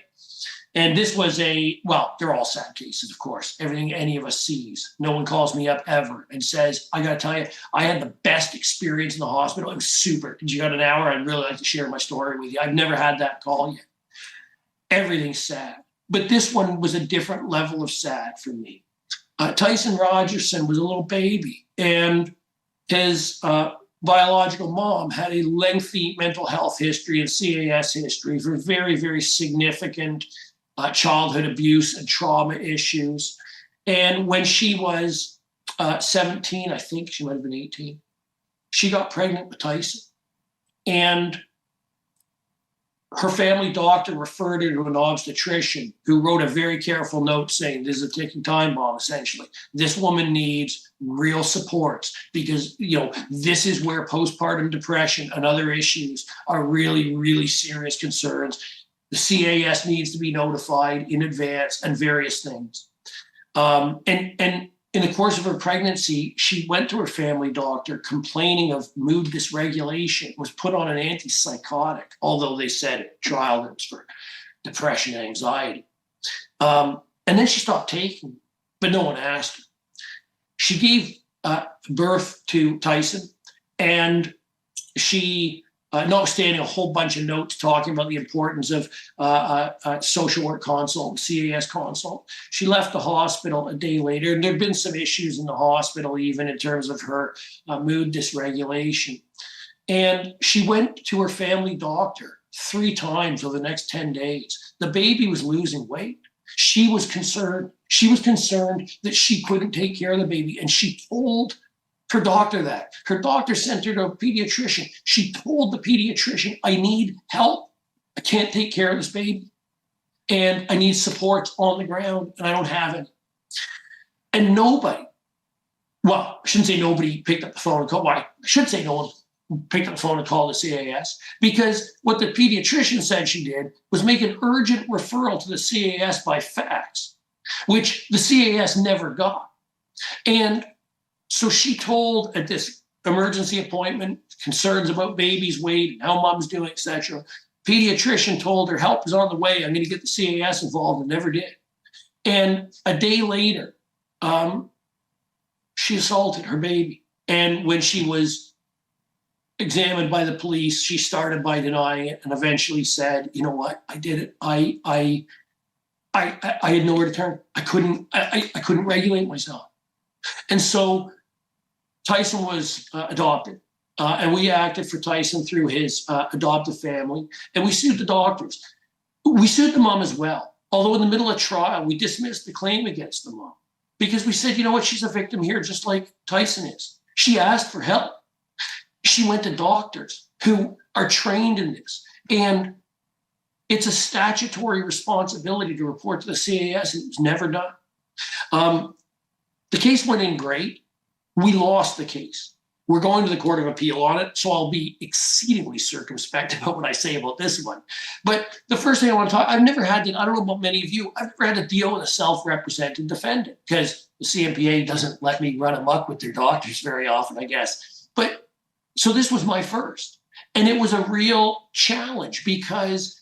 And this was well, they're all sad cases, of course. Everything any of us sees. No one calls me up ever and says, I got to tell you, I had the best experience in the hospital. It was super. Did you got an hour? I'd really like to share my story with you. I've never had that call yet. Everything's sad. But this one was a different level of sad for me. Tyson Rogerson was a little baby, and his biological mom had a lengthy mental health history and CAS history for very, very significant childhood abuse and trauma issues. And when she was 17, I think she might have been 18, she got pregnant with Tyson. And her family doctor referred her to an obstetrician who wrote a very careful note saying, this is a ticking time bomb, essentially. This woman needs real supports because, this is where postpartum depression and other issues are really, really serious concerns. The CAS needs to be notified in advance and various things. And in the course of her pregnancy, she went to her family doctor complaining of mood dysregulation, was put on an antipsychotic, although they said at trial it was for depression and anxiety. And then she stopped taking it, but no one asked her. She gave birth to Tyson, and she, notwithstanding a whole bunch of notes talking about the importance of social work consult, CAS consult, she left the hospital a day later. And there had been some issues in the hospital, even in terms of her mood dysregulation. And she went to her family doctor 3 times over the next 10 days. The baby was losing weight. She was concerned. She was concerned that she couldn't take care of the baby. And she told her doctor that. Her doctor sent her to a pediatrician. She told the pediatrician, I need help. I can't take care of this baby. And I need support on the ground, and I don't have it. And nobody, well, I shouldn't say nobody picked up the phone and called. Well, I should say no one picked up the phone and called the CAS, because what the pediatrician said she did was make an urgent referral to the CAS by fax, which the CAS never got. And so she told at this emergency appointment concerns about baby's weight and how mom's doing, etc. Pediatrician told her help is on the way. I'm going to get the CAS involved, and never did. And a day later, she assaulted her baby. And when she was examined by the police, she started by denying it and eventually said, you know what, I did it. I had nowhere to turn. I couldn't regulate myself. And so Tyson was adopted, and we acted for Tyson through his adoptive family, and we sued the doctors. We sued the mom as well, although in the middle of trial, we dismissed the claim against the mom because we said, you know what, she's a victim here just like Tyson is. She asked for help. She went to doctors who are trained in this, and it's a statutory responsibility to report to the CAS, and it was never done. The case went in great. We lost the case. We're going to the Court of Appeal on it, so I'll be exceedingly circumspect about what I say about this one. But the first thing I want to talk, I've never had to, I don't know about many of you, I've never had to deal with a self-represented defendant because the CMPA doesn't let me run amok with their doctors very often, I guess. But so this was my first. And it was a real challenge because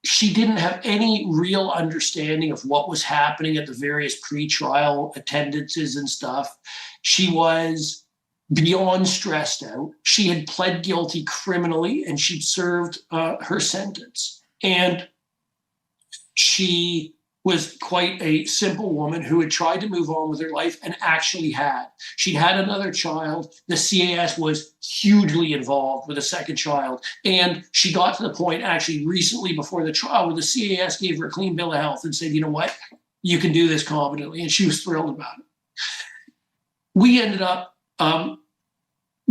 she didn't have any real understanding of what was happening at the various pretrial attendances and stuff. She was beyond stressed out. She had pled guilty criminally, and she'd served her sentence. And she was quite a simple woman who had tried to move on with her life and actually had. She'd had another child. The CAS was hugely involved with a second child. And she got to the point actually recently before the trial where the CAS gave her a clean bill of health and said, you know what, you can do this competently. And she was thrilled about it. We ended up,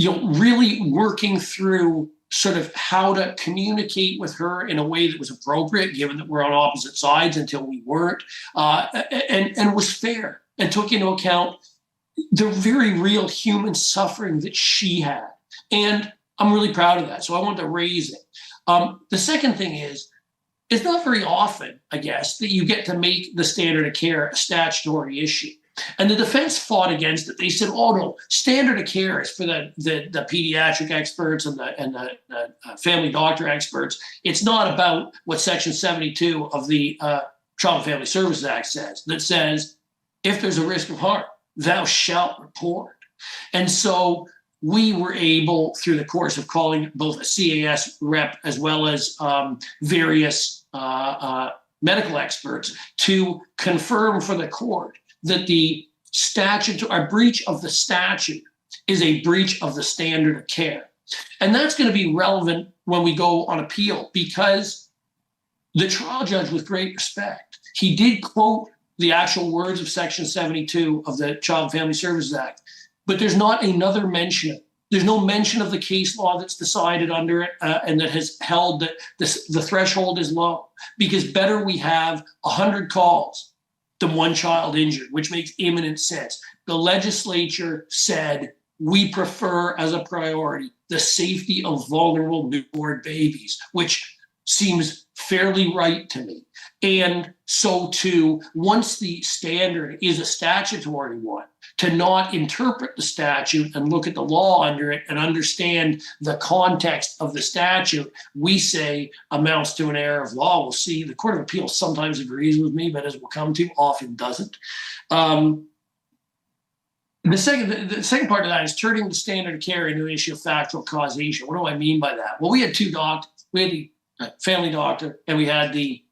really working through sort of how to communicate with her in a way that was appropriate, given that we're on opposite sides until we weren't, and was fair and took into account the very real human suffering that she had. And I'm really proud of that. So I want to raise it. The second thing is, it's not very often, I guess, that you get to make the standard of care a statutory issue. And the defense fought against it. They said, "Oh no, standard of care is for the pediatric experts and the family doctor experts. It's not about what Section 72 of the Child and Family Services Act says. That says, if there's a risk of harm, thou shalt report." And so we were able, through the course of calling both a CAS rep as well as various medical experts, to confirm for the court that the statute, a breach of the statute, is a breach of the standard of care. And that's going to be relevant when we go on appeal, because the trial judge, with great respect, he did quote the actual words of Section 72 of the Child and Family Services Act, but there's not another mention of it. There's no mention of the case law that's decided under it and that has held that the threshold is low, because better we have 100 calls than one child injured, which makes imminent sense. The legislature said, we prefer as a priority the safety of vulnerable newborn babies, which seems fairly right to me. And so too, once the standard is a statutory one, to not interpret the statute and look at the law under it and understand the context of the statute, we say amounts to an error of law. We'll see. The Court of Appeals sometimes agrees with me, but as we'll come to, often doesn't. The second part of that is turning the standard of care into an issue of factual causation. What do I mean by that? Well, we had two doctors. We had the family doctor and we had the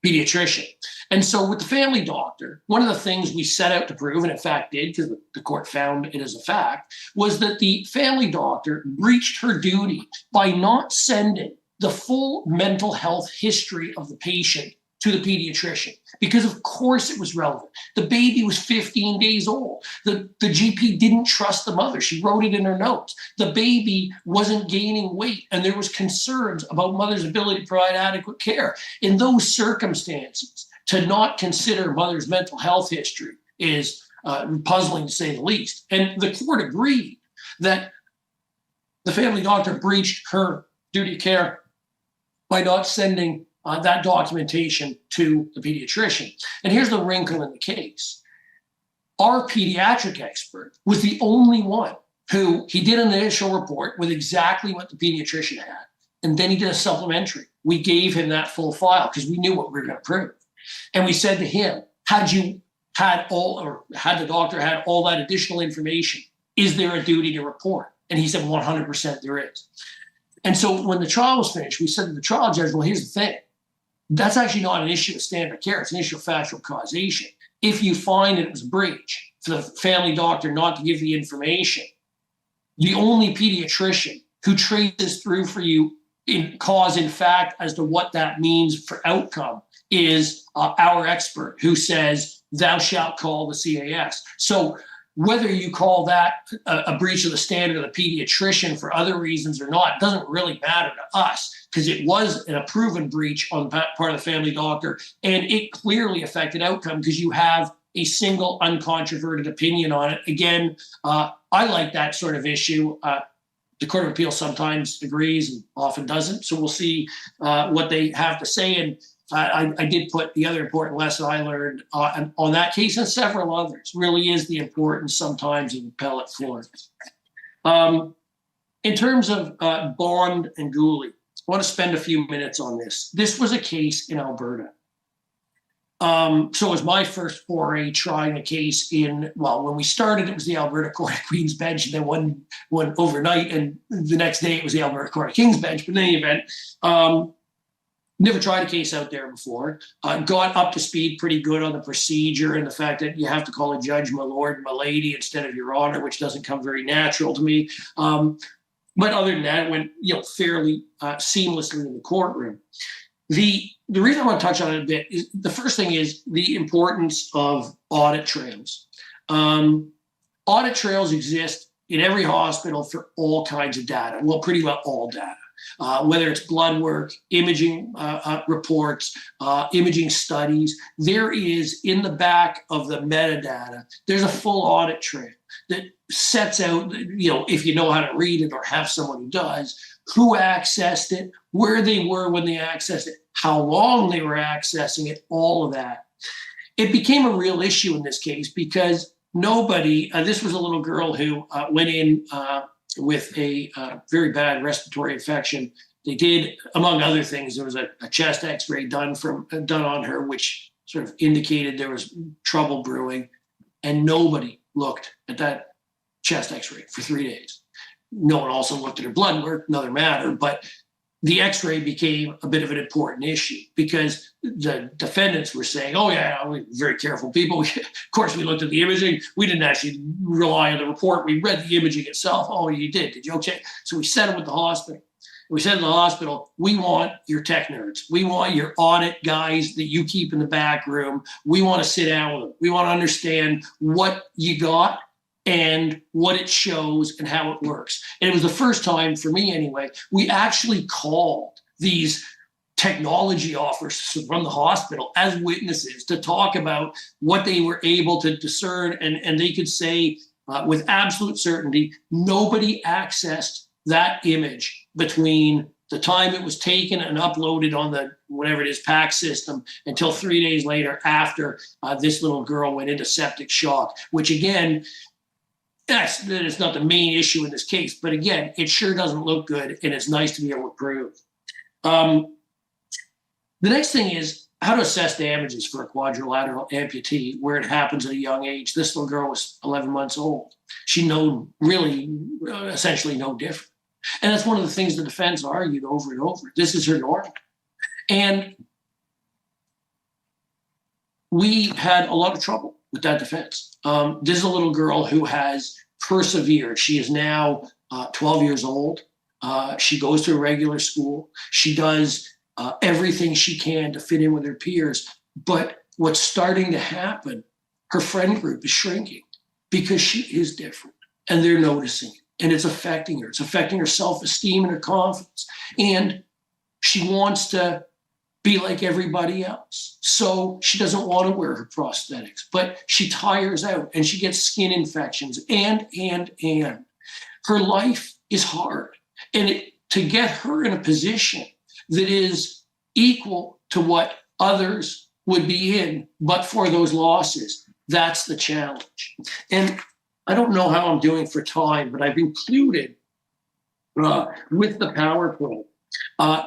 pediatrician. And so with the family doctor, one of the things we set out to prove, and in fact did, because the court found it as a fact, was that the family doctor breached her duty by not sending the full mental health history of the patient to the pediatrician, because of course it was relevant. The baby was 15 days old. The GP didn't trust the mother. She wrote it in her notes. The baby wasn't gaining weight, and there was concerns about mother's ability to provide adequate care. In those circumstances, to not consider mother's mental health history is puzzling, to say the least. And the court agreed that the family doctor breached her duty of care by not sending that documentation to the pediatrician. And here's the wrinkle in the case. Our pediatric expert was the only one who, he did an initial report with exactly what the pediatrician had, and then he did a supplementary. We gave him that full file because we knew what we were going to prove. And we said to him, had the doctor had all that additional information, is there a duty to report? And he said, 100% there is. And so when the trial was finished, we said to the trial judge, well, here's the thing. That's actually not an issue of standard care. It's an issue of factual causation. If you find that it was a breach for the family doctor not to give the information, the only pediatrician who traces through for you in cause and fact as to what that means for outcome is our expert, who says, thou shalt call the CAS. So whether you call that a breach of the standard of the pediatrician for other reasons or not doesn't really matter to us, because it was a proven breach on the part of the family doctor, and it clearly affected outcome because you have a single uncontroverted opinion on it. Again, I like that sort of issue. The Court of Appeals sometimes agrees and often doesn't. So we'll see what they have to say. And I did put the other important lesson I learned on that case and several others, really is the importance sometimes of appellate floor. In terms of Bond and Gooley, I want to spend a few minutes on this. This was a case in Alberta. So it was my first foray trying a case when we started, it was the Alberta Court of Queen's Bench, and then one overnight, and the next day it was the Alberta Court of King's Bench. But in any event, never tried a case out there before. Got up to speed pretty good on the procedure and the fact that you have to call a judge my lord and my lady instead of your honor, which doesn't come very natural to me. But other than that, it went fairly seamlessly in the courtroom. The reason I want to touch on it a bit is the first thing is the importance of audit trails. Audit trails exist in every hospital for all kinds of data. Well, pretty well all data. Whether it's blood work, imaging reports, imaging studies, there is in the back of the metadata, there's a full audit trail that sets out, if you know how to read it or have someone who does, who accessed it, where they were when they accessed it, how long they were accessing it, all of that. it became a real issue in this case because nobody, this was a little girl who went in with a very bad respiratory infection. They did, among other things, there was a chest x-ray done on her, which sort of indicated there was trouble brewing, and nobody looked at that chest x-ray for 3 days. No one also looked at her blood work, another matter, but the x-ray became a bit of an important issue because the defendants were saying, oh yeah, we're very careful people. Of course, we looked at the imaging. We didn't actually rely on the report. We read the imaging itself. Oh, you did you? Okay. So we sent it with the hospital. We said to the hospital, we want your tech nerds. We want your audit guys that you keep in the back room. We want to sit down with them. We want to understand what you got and what it shows and how it works. And it was the first time, for me anyway, we actually called these technology officers from the hospital as witnesses to talk about what they were able to discern. And they could say with absolute certainty, nobody accessed that image between the time it was taken and uploaded on the whatever it is PAC system until 3 days later after this little girl went into septic shock, which again, that is not the main issue in this case, but again, it sure doesn't look good, and it's nice to be able to prove. The next thing is how to assess damages for a quadrilateral amputee where it happens at a young age. This little girl was 11 months old. She essentially no different. And that's one of the things the defense argued over and over. This is her norm. And we had a lot of trouble with that defense. This is a little girl who has persevered. She is now 12 years old. She goes to a regular school. She does everything she can to fit in with her peers. But what's starting to happen, her friend group is shrinking because she is different and they're noticing it. And it's affecting her. It's affecting her self-esteem and her confidence. And she wants to be like everybody else. So she doesn't want to wear her prosthetics, but she tires out and she gets skin infections and. Her life is hard. And to get her in a position that is equal to what others would be in, but for those losses, that's the challenge. And I don't know how I'm doing for time, but I've included with the PowerPoint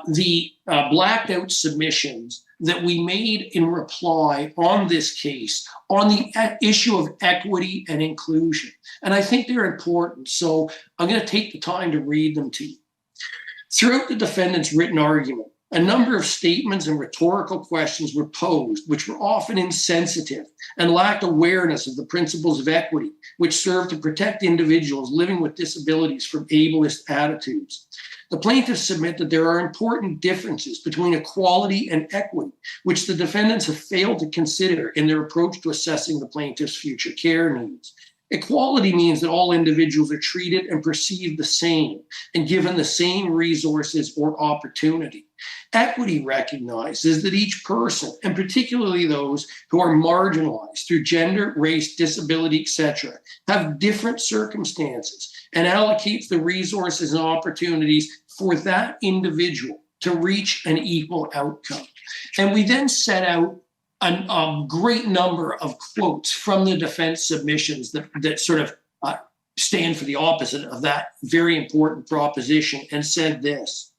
the blacked out submissions that we made in reply on this case on the issue of equity and inclusion. And I think they're important. So I'm going to take the time to read them to you. Throughout the defendant's written argument, a number of statements and rhetorical questions were posed, which were often insensitive and lacked awareness of the principles of equity, which serve to protect individuals living with disabilities from ableist attitudes. The plaintiffs submit that there are important differences between equality and equity, which the defendants have failed to consider in their approach to assessing the plaintiff's future care needs. Equality means that all individuals are treated and perceived the same and given the same resources or opportunity. Equity recognizes that each person, and particularly those who are marginalized through gender, race, disability, etc., have different circumstances and allocates the resources and opportunities for that individual to reach an equal outcome. And we then set out a great number of quotes from the defense submissions that sort of stand for the opposite of that very important proposition and said this: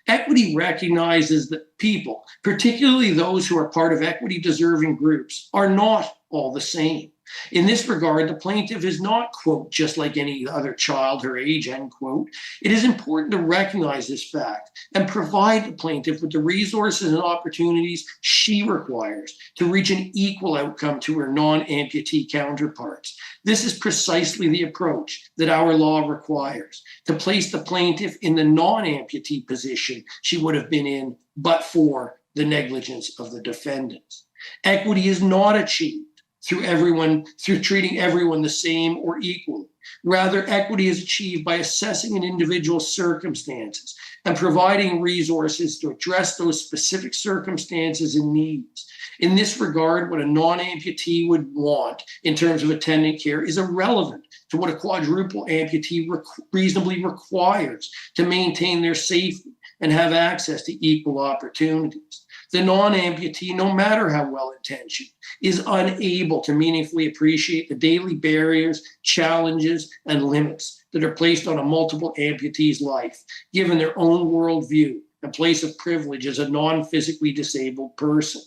equity recognizes that people, particularly those who are part of equity-deserving groups, are not all the same. In this regard, the plaintiff is not, quote, just like any other child her age, end quote. It is important to recognize this fact and provide the plaintiff with the resources and opportunities she requires to reach an equal outcome to her non-amputee counterparts. This is precisely the approach that our law requires, to place the plaintiff in the non-amputee position she would have been in but for the negligence of the defendants. Equity is not achieved through treating everyone the same or equally. Rather, equity is achieved by assessing an individual's circumstances and providing resources to address those specific circumstances and needs. In this regard, what a non-amputee would want in terms of attendant care is irrelevant to what a quadruple amputee reasonably requires to maintain their safety and have access to equal opportunities. the non-amputee, no matter how well-intentioned, is unable to meaningfully appreciate the daily barriers, challenges, and limits that are placed on a multiple amputee's life, given their own worldview and place of privilege as a non-physically disabled person.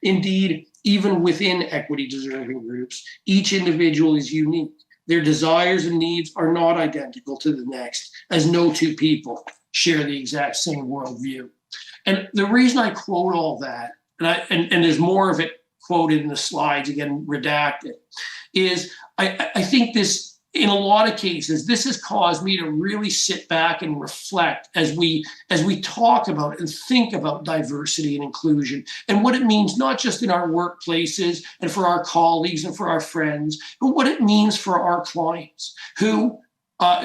Indeed, even within equity-deserving groups, each individual is unique. Their desires and needs are not identical to the next, as no two people share the exact same worldview. And the reason I quote all that, and there's more of it quoted in the slides, again, redacted, is I think this, in a lot of cases, this has caused me to really sit back and reflect as we talk about and think about diversity and inclusion and what it means, not just in our workplaces and for our colleagues and for our friends, but what it means for our clients who,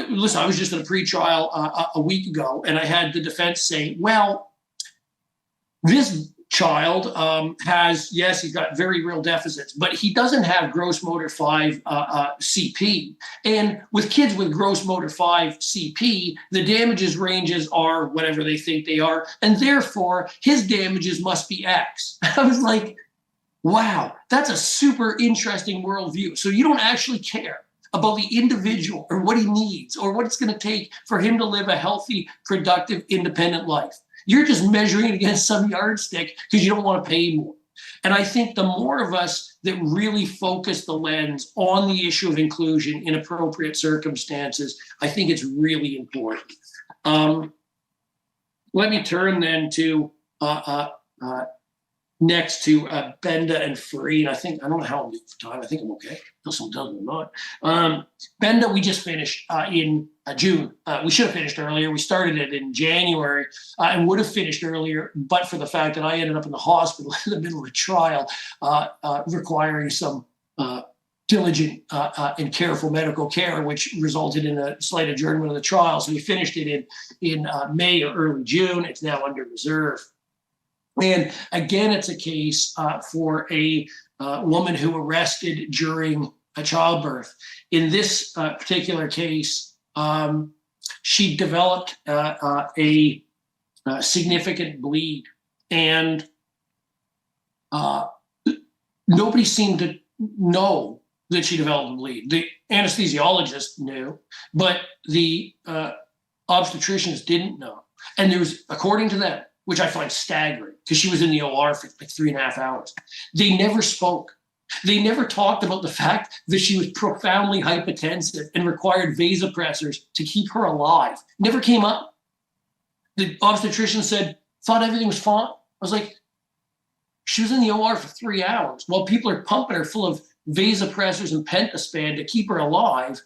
listen, I was just in a pretrial a week ago, and I had the defense say, well, this child has, yes, he's got very real deficits, but he doesn't have gross motor 5 CP. And with kids with gross motor 5 CP, the damages ranges are whatever they think they are, and therefore his damages must be X. I was like, wow, that's a super interesting worldview. So you don't actually care about the individual or what he needs or what it's going to take for him to live a healthy, productive, independent life. You're just measuring it against some yardstick because you don't want to pay more. And I think the more of us that really focus the lens on the issue of inclusion in appropriate circumstances, I think it's really important. Let me turn then to next to Benda and Fareen. I don't know how I'm doing for time. I think I'm okay. Until someone tells me I'm not. Benda, we just finished in June. We should have finished earlier. We started it in January and would have finished earlier, but for the fact that I ended up in the hospital in the middle of a trial requiring some diligent and careful medical care, which resulted in a slight adjournment of the trial. So we finished it in May or early June. It's now under reserve. And again, it's a case for a woman who arrested during a childbirth. In this particular case, she developed a significant bleed, and nobody seemed to know that she developed a bleed. The anesthesiologist knew, but the obstetricians didn't know. And there's, according to them, which I find staggering, because she was in the OR for like 3.5 hours. They never spoke. They never talked about the fact that she was profoundly hypotensive and required vasopressors to keep her alive. Never came up. The obstetrician said, thought everything was fine. I was like, she was in the OR for 3 hours while people are pumping her full of vasopressors and pentaspan to keep her alive.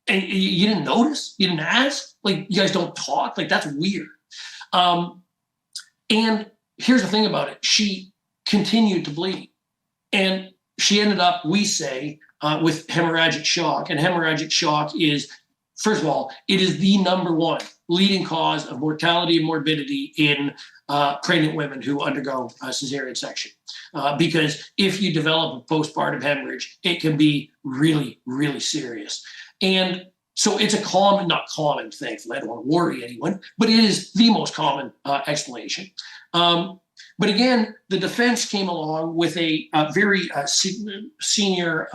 And you didn't notice? You didn't ask? Like, you guys don't talk? Like, that's weird. And here's the thing about it. She continued to bleed. And she ended up, we say, with hemorrhagic shock. And hemorrhagic shock is, first of all, it is the #1 leading cause of mortality and morbidity in pregnant women who undergo a cesarean section. Because if you develop a postpartum hemorrhage, it can be really, really serious. And so it's a common, not common, thankfully, I don't want to worry anyone, but it is the most common explanation. But again, the defense came along with a very senior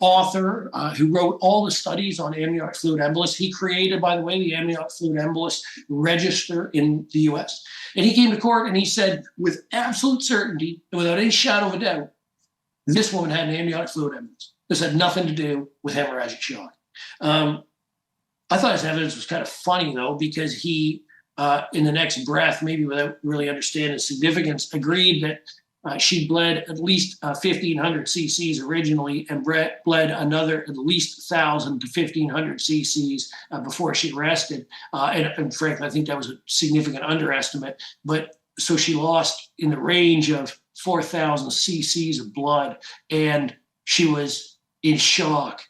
author who wrote all the studies on amniotic fluid embolus. He created, by the way, the amniotic fluid embolus register in the US. And he came to court and he said, with absolute certainty and without any shadow of a doubt, this woman had an amniotic fluid embolus. This had nothing to do with hemorrhagic shock. I thought his evidence was kind of funny, though, because he, in the next breath, maybe without really understanding the significance, agreed that she bled at least 1,500 cc's originally and bled another at least 1,000 to 1,500 cc's before she rested. And frankly, I think that was a significant underestimate. But so she lost in the range of 4,000 cc's of blood, and she was in shock.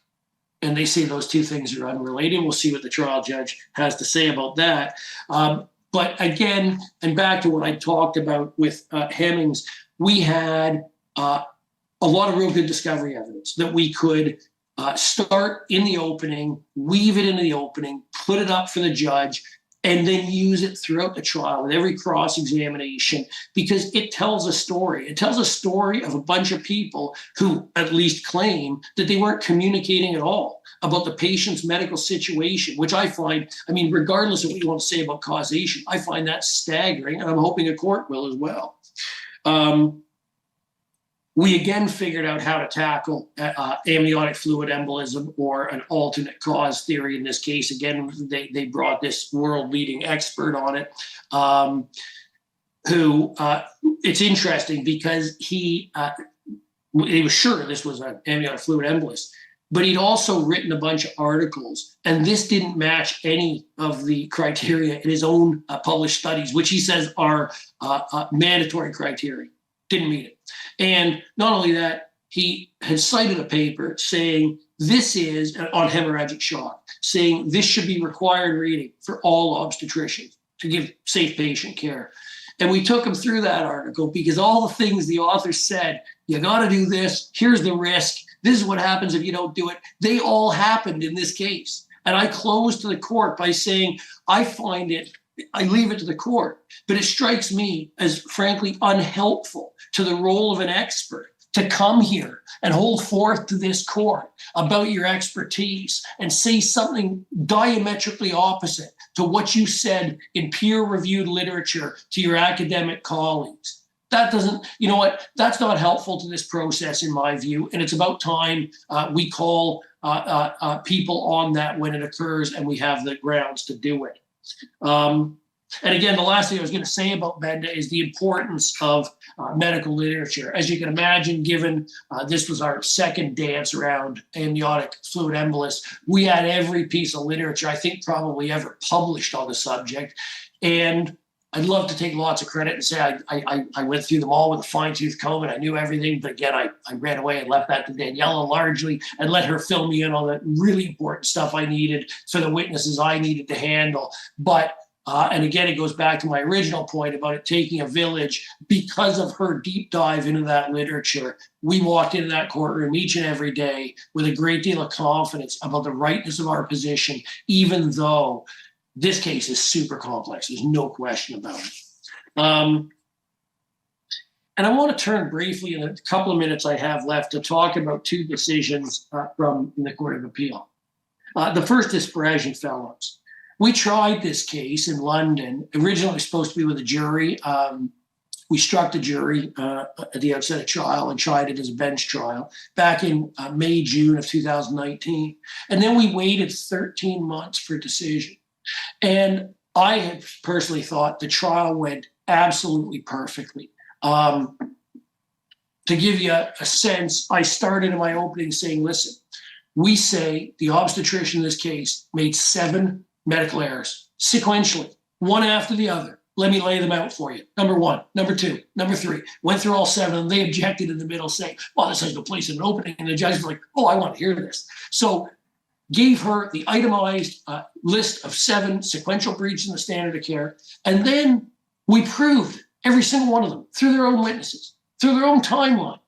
And they say those two things are unrelated. We'll see what the trial judge has to say about that. But again, and back to what I talked about with Hemmings, we had a lot of real good discovery evidence that we could start in the opening, weave it into the opening, put it up for the judge, and then use it throughout the trial with every cross-examination, because it tells a story. It tells a story of a bunch of people who at least claim that they weren't communicating at all about the patient's medical situation, which I find, I mean, regardless of what you want to say about causation, I find that staggering, and I'm hoping a court will as well. We again figured out how to tackle amniotic fluid embolism, or an alternate cause theory in this case. Again, they brought this world-leading expert on it, who it's interesting because he was sure this was an amniotic fluid embolus, but he'd also written a bunch of articles, and this didn't match any of the criteria in his own published studies, which he says are mandatory criteria. Didn't meet it. And not only that, he had cited a paper saying this is, on hemorrhagic shock, saying this should be required reading for all obstetricians to give safe patient care. And we took him through that article because all the things the author said, you got to do this, here's the risk, this is what happens if you don't do it, they all happened in this case. And I closed to the court by saying, I leave it to the court, but it strikes me as frankly unhelpful to the role of an expert to come here and hold forth to this court about your expertise and say something diametrically opposite to what you said in peer-reviewed literature to your academic colleagues. That doesn't, you know what, that's not helpful to this process in my view, and it's about time we call people on that when it occurs and we have the grounds to do it. And again, the last thing I was going to say about Benda is the importance of medical literature. As you can imagine, given this was our second dance around amniotic fluid embolus, we had every piece of literature I think probably ever published on the subject. And I'd love to take lots of credit and say I went through them all with a fine-tooth comb and I knew everything. But again, I ran away and left that to Daniela largely and let her fill me in on the really important stuff I needed for the witnesses I needed to handle. But and again, it goes back to my original point about it taking a village. Because of her deep dive into that literature, we walked into that courtroom each and every day with a great deal of confidence about the rightness of our position, even though this case is super complex. There's no question about it. And I want to turn briefly in a couple of minutes I have left to talk about two decisions from the Court of Appeal. The first is Sparasian Fellows. We tried this case in London, originally supposed to be with a jury. We struck the jury at the outset of trial and tried it as a bench trial back in May, June of 2019. And then we waited 13 months for decision. And I had personally thought the trial went absolutely perfectly. To give you a sense, I started in my opening saying, listen, we say the obstetrician in this case made 7 medical errors sequentially, one after the other. Let me lay them out for you. Number 1, number 2, number 3. Went through all 7 and they objected in the middle saying, well, this has no place in an opening. And the judge was like, oh, I want to hear this. So gave her the itemized list of 7 sequential breaches in the standard of care. And then we proved every single one of them through their own witnesses, through their own timeline.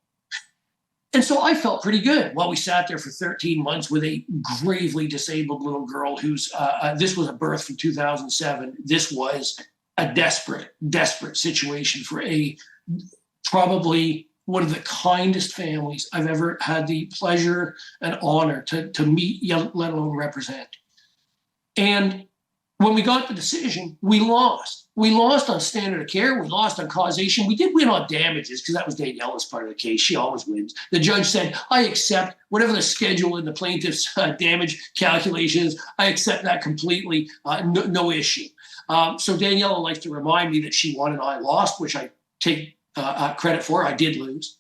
And so I felt pretty good while we sat there for 13 months with a gravely disabled little girl who's, this was a birth from 2007. This was a desperate, desperate situation for probably one of the kindest families I've ever had the pleasure and honor to meet, let alone represent. And when we got the decision, we lost. We lost on standard of care. We lost on causation. We did win on damages because that was Daniela's part of the case. She always wins. The judge said, I accept whatever the schedule in the plaintiff's damage calculations. I accept that completely. No issue. So Daniela likes to remind me that she won and I lost, which I take credit for. I did lose.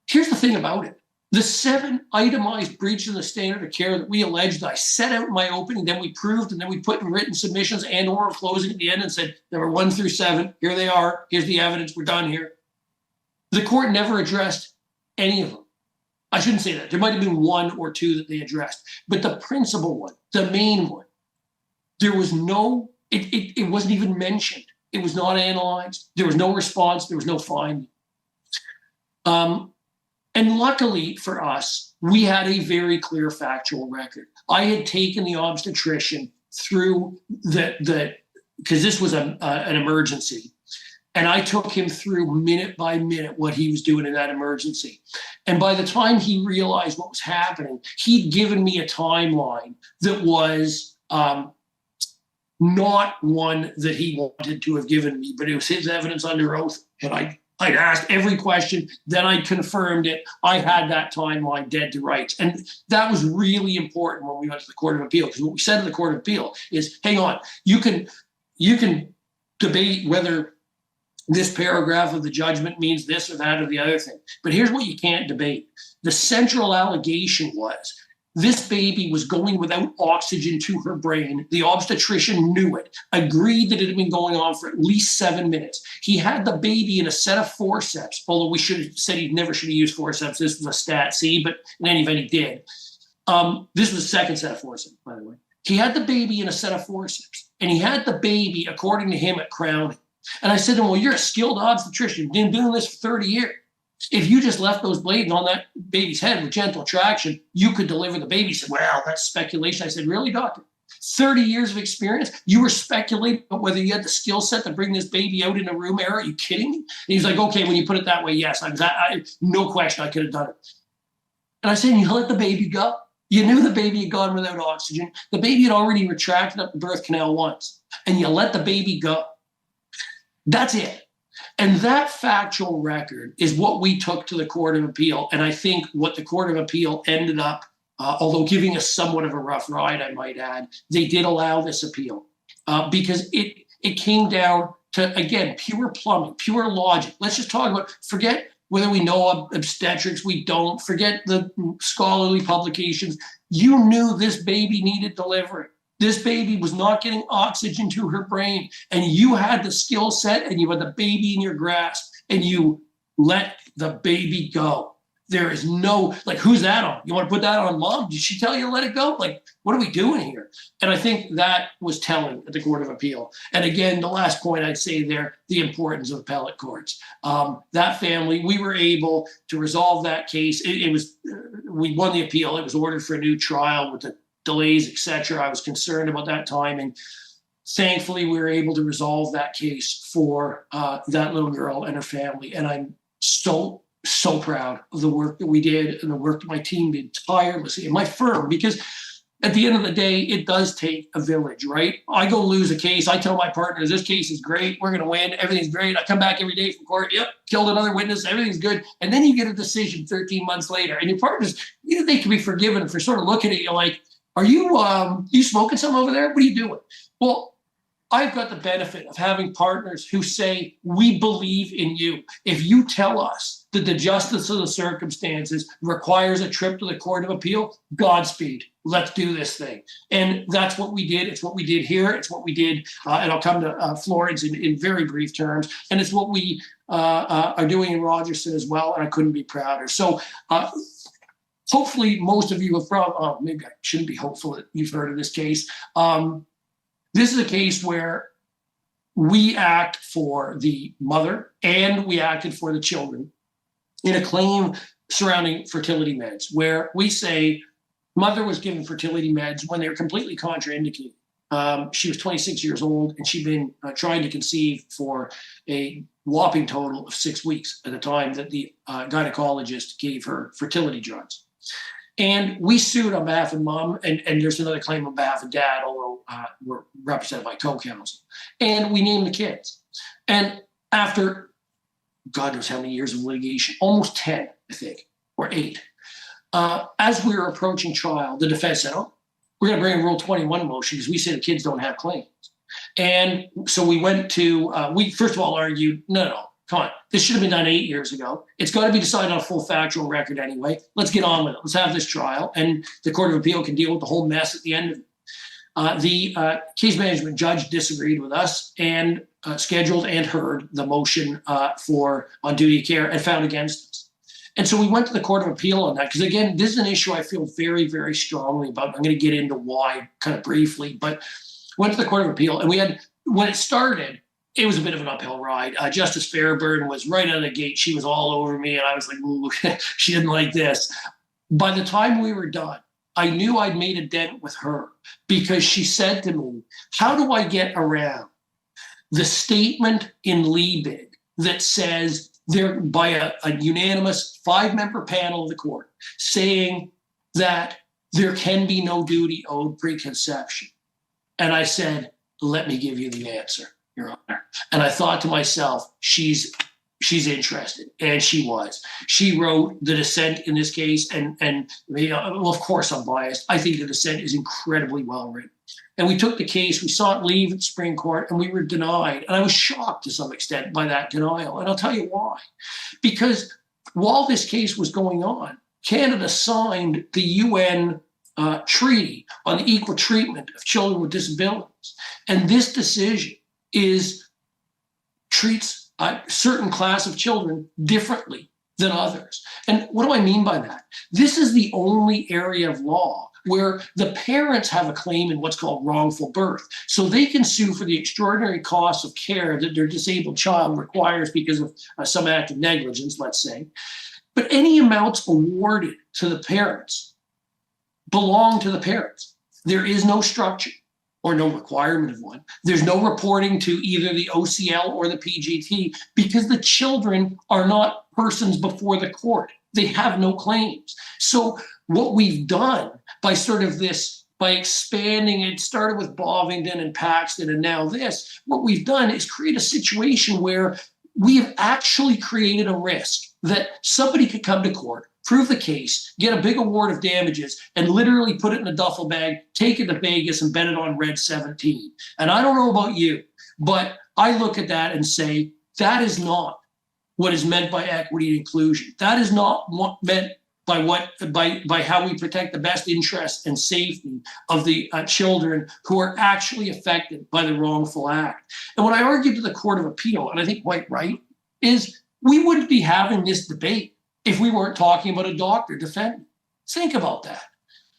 Here's the thing about it. The 7 itemized breaches of the standard of care that we alleged, that I set out in my opening, then we proved, and then we put in written submissions and oral closing at the end and said, there were 1 through 7. Here they are. Here's the evidence. We're done here. The court never addressed any of them. I shouldn't say that. There might have been 1 or 2 that they addressed. But the principal one, the main one, there was no, it wasn't even mentioned. It was not analyzed. There was no response. There was no finding. And luckily for us, we had a very clear factual record. I had taken the obstetrician through the because this was an emergency. And I took him through minute by minute what he was doing in that emergency. And by the time he realized what was happening, he'd given me a timeline that was not one that he wanted to have given me, but it was his evidence under oath. And I'd asked every question, then I confirmed it. I had that timeline dead to rights. And that was really important when we went to the Court of Appeal, because what we said to the Court of Appeal is, hang on, you can debate whether this paragraph of the judgment means this or that or the other thing. But here's what you can't debate. The central allegation was this baby was going without oxygen to her brain. The obstetrician knew it, agreed that it had been going on for at least 7 minutes. He had the baby in a set of forceps, although we should have said he never should have used forceps. This was a stat C, but in any event, he did. This was the second set of forceps, by the way. He had the baby in a set of forceps, and he had the baby, according to him, at crowning. And I said to him, well, you're a skilled obstetrician. You've been doing this for 30 years. If you just left those blades on that baby's head with gentle traction, you could deliver the baby. He said, well, that's speculation. I said, really, doctor? 30 years of experience? You were speculating about whether you had the skill set to bring this baby out in a room air? Are you kidding me? And he's like, okay, when you put it that way, yes. No question, I could have done it. And I said, you let the baby go. You knew the baby had gone without oxygen. The baby had already retracted up the birth canal once, and you let the baby go. That's it. And that factual record is what we took to the Court of Appeal. And I think what the Court of Appeal ended up, although giving us somewhat of a rough ride, I might add, they did allow this appeal because it came down to, again, pure plumbing, pure logic. Let's just talk about, forget whether we know obstetrics, we don't, forget the scholarly publications. You knew this baby needed delivery. This baby was not getting oxygen to her brain, and you had the skill set and you had the baby in your grasp, and you let the baby go. There is no, like, who's that on? You want to put that on mom? Did she tell you to let it go? Like, what are we doing here? And I think that was telling at the Court of Appeal. And again, the last point I'd say there, the importance of appellate courts. That family, we were able to resolve that case. We won the appeal. It was ordered for a new trial with the delays, etc. I was concerned about that timing. Thankfully, we were able to resolve that case for that little girl and her family. And I'm so proud of the work that we did and the work that my team did tirelessly and my firm, because at the end of the day, it does take a village, right? I go lose a case. I tell my partners, this case is great. We're going to win. Everything's great. I come back every day from court. Yep, killed another witness. Everything's good. And then you get a decision 13 months later, and your partners, they can be forgiven for sort of looking at you like, are you smoking something over there? What are you doing? Well, I've got the benefit of having partners who say, we believe in you. If you tell us that the justice of the circumstances requires a trip to the Court of Appeal, Godspeed. Let's do this thing. And that's what we did. It's what we did here. It's what we did, and I'll come to Florence in very brief terms. And it's what we are doing in Rogerson as well, and I couldn't be prouder. So hopefully most of you have probably, maybe I shouldn't be hopeful that you've heard of this case. This is a case where we act for the mother and we acted for the children in a claim surrounding fertility meds, where we say mother was given fertility meds when they were completely contraindicated. She was 26 years old and she'd been trying to conceive for a whopping total of 6 weeks at the time that the gynecologist gave her fertility drugs. And we sued on behalf of mom, and there's another claim on behalf of dad, although we're represented by co-counsel. And we named the kids. And after, God knows how many years of litigation, almost 10, I think, or 8, as we were approaching trial, the defense said, oh, we're going to bring a Rule 21 motion because we say the kids don't have claims. And so we went to, we first of all argued, no, come on, this should have been done 8 years ago. It's got to be decided on a full factual record anyway. Let's get on with it. Let's have this trial, and the Court of Appeal can deal with the whole mess at the end of it. The case management judge disagreed with us and scheduled and heard the motion for on duty of care and found against us. And so we went to the Court of Appeal on that because, again, this is an issue I feel very, very strongly about. I'm going to get into why kind of briefly, but went to the Court of Appeal, and we had, when it started, it was a bit of an uphill ride. Justice Fairburn was right out of the gate. She was all over me, and I was like, ooh, she didn't like this. By the time we were done, I knew I'd made a dent with her because she said to me, how do I get around the statement in Liebig that says there by a unanimous 5-member panel of the court saying that there can be no duty owed preconception. And I said, let me give you the answer, Your Honor. And I thought to myself, she's interested, and she was. She wrote the dissent in this case, and well, of course I'm biased. I think the dissent is incredibly well written. And we took the case, we sought leave at the Supreme Court, and we were denied. And I was shocked to some extent by that denial. And I'll tell you why. Because while this case was going on, Canada signed the UN Treaty on the Equal Treatment of Children with Disabilities. And this decision treats a certain class of children differently than others. And what do I mean by that? This is the only area of law where the parents have a claim in what's called wrongful birth. So they can sue for the extraordinary costs of care that their disabled child requires because of some act of negligence, let's say. But any amounts awarded to the parents belong to the parents. There is no structure or no requirement of one. There's no reporting to either the OCL or the PGT because the children are not persons before the court. They have no claims. So what we've done by by expanding, it started with Bovingdon and Paxton and now this, what we've done is create a situation where we have actually created a risk that somebody could come to court, prove the case, get a big award of damages, and literally put it in a duffel bag, take it to Vegas, and bet it on Red 17. And I don't know about you, but I look at that and say, that is not what is meant by equity and inclusion. That is not what meant by how we protect the best interests and safety of the children who are actually affected by the wrongful act. And what I argued to the Court of Appeal, and I think quite right, is we wouldn't be having this debate if we weren't talking about a doctor defending. Think about that.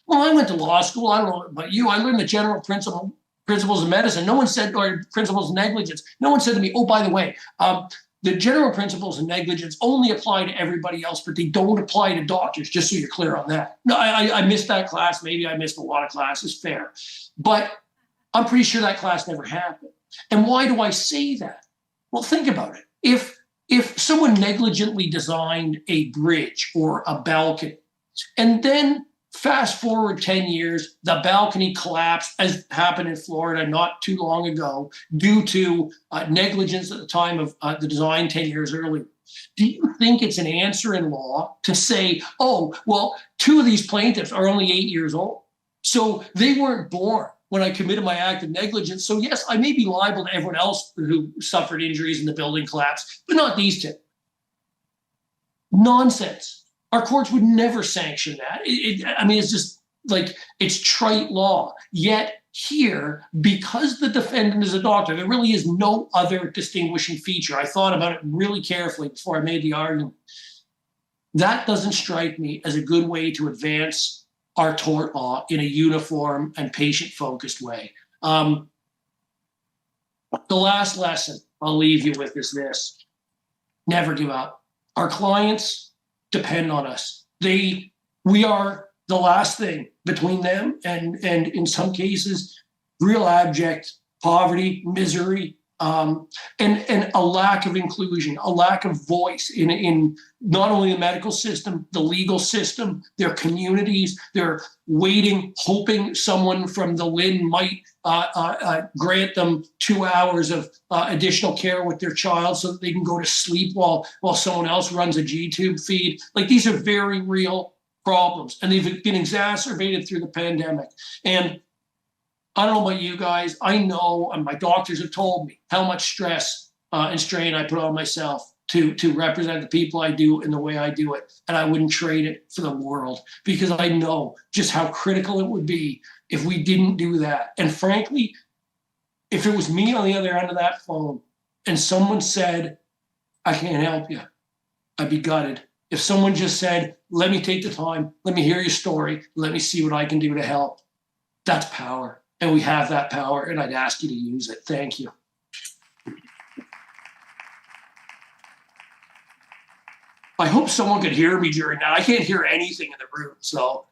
Well, I went to law school. I don't know about you. I learned the general principles of medicine. No one said, or principles of negligence. No one said to me, oh, by the way, the general principles of negligence only apply to everybody else, but they don't apply to doctors, just so you're clear on that. No, I missed that class. Maybe I missed a lot of classes, fair. But I'm pretty sure that class never happened. And why do I say that? Well, think about it. If someone negligently designed a bridge or a balcony, and then fast forward 10 years, the balcony collapsed, as happened in Florida not too long ago, due to negligence at the time of the design 10 years earlier. Do you think it's an answer in law to say, oh, well, 2 of these plaintiffs are only 8 years old, so they weren't born when I committed my act of negligence. So yes, I may be liable to everyone else who suffered injuries in the building collapse, but not these 2. Nonsense. Our courts would never sanction that. It's just like, it's trite law. Yet here, because the defendant is a doctor, there really is no other distinguishing feature. I thought about it really carefully before I made the argument. That doesn't strike me as a good way to advance our tort law in a uniform and patient-focused way. The last lesson I'll leave you with is this. Never give up. Our clients depend on us. We are the last thing between them and in some cases, real abject poverty, misery, and a lack of inclusion, a lack of voice in not only the medical system, the legal system, their communities. They're waiting, hoping someone from the LHIN might grant them 2 hours of additional care with their child so that they can go to sleep while someone else runs a G-tube feed. Like, these are very real problems, and they've been exacerbated through the pandemic. And I don't know about you guys. I know, and my doctors have told me, how much stress and strain I put on myself to represent the people I do in the way I do it. And I wouldn't trade it for the world, because I know just how critical it would be if we didn't do that. And frankly, if it was me on the other end of that phone and someone said, I can't help you, I'd be gutted. If someone just said, let me take the time, let me hear your story, let me see what I can do to help, that's power. And we have that power, and I'd ask you to use it. Thank you. I hope someone could hear me during that. I can't hear anything in the room, so.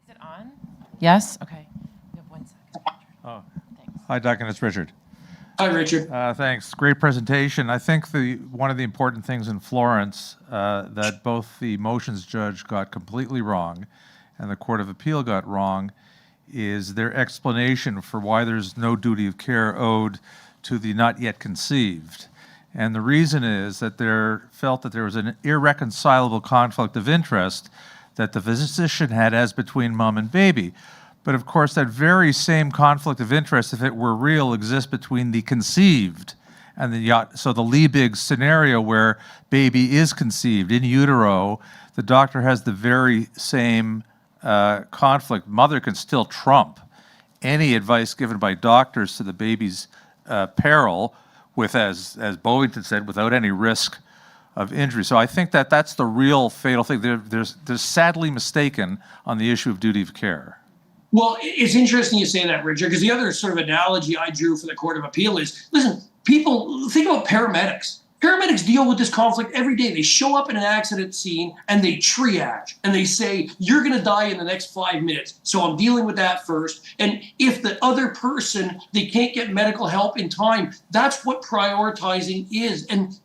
Is it on? Yes? Okay. We have 1 second. Hi, Duncan. It's Richard. Hi, Richard. Thanks. Great presentation. I think one of the important things in Florence that both the motions judge got completely wrong and the Court of Appeal got wrong is their explanation for why there's no duty of care owed to the not yet conceived. And the reason is that they felt that there was an irreconcilable conflict of interest that the physician had as between mom and baby. But of course, that very same conflict of interest, if it were real, exists between the conceived and the yacht. So the Liebig scenario where baby is conceived in utero, the doctor has the very same conflict. Mother can still trump any advice given by doctors to the baby's peril, with, as Bovington said, without any risk of injury. So I think that that's the real fatal thing. They're sadly mistaken on the issue of duty of care. Well, it's interesting you say that, Richard, because the other sort of analogy I drew for the Court of Appeal is, listen, people, think about paramedics. Paramedics deal with this conflict every day. They show up in an accident scene and they triage and they say, you're going to die in the next 5 minutes. So I'm dealing with that first. And if the other person, they can't get medical help in time, that's what prioritizing is. And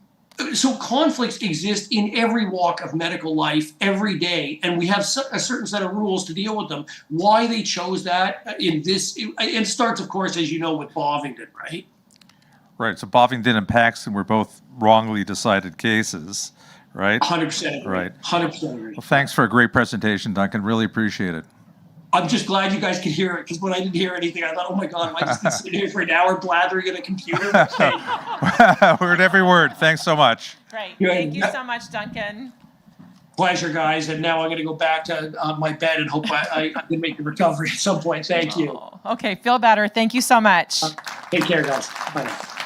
so conflicts exist in every walk of medical life every day, and we have a certain set of rules to deal with them. Why they chose that in this, it starts, of course, as you know, with Bovington, right? Right. So Bovington and Paxton were both wrongly decided cases, right? 100% agree. Right. 100% agree. Well, thanks for a great presentation, Duncan. Really appreciate it. I'm just glad you guys could hear it, because when I didn't hear anything, I thought, oh my God, am I just sitting here for an hour blathering at a computer? Heard every word. Thanks so much. Great. Thank you so much, Duncan. Pleasure, guys. And now I'm going to go back to my bed and hope I can make the recovery at some point. Thank you. Okay, feel better. Thank you so much. Take care, guys. Bye now.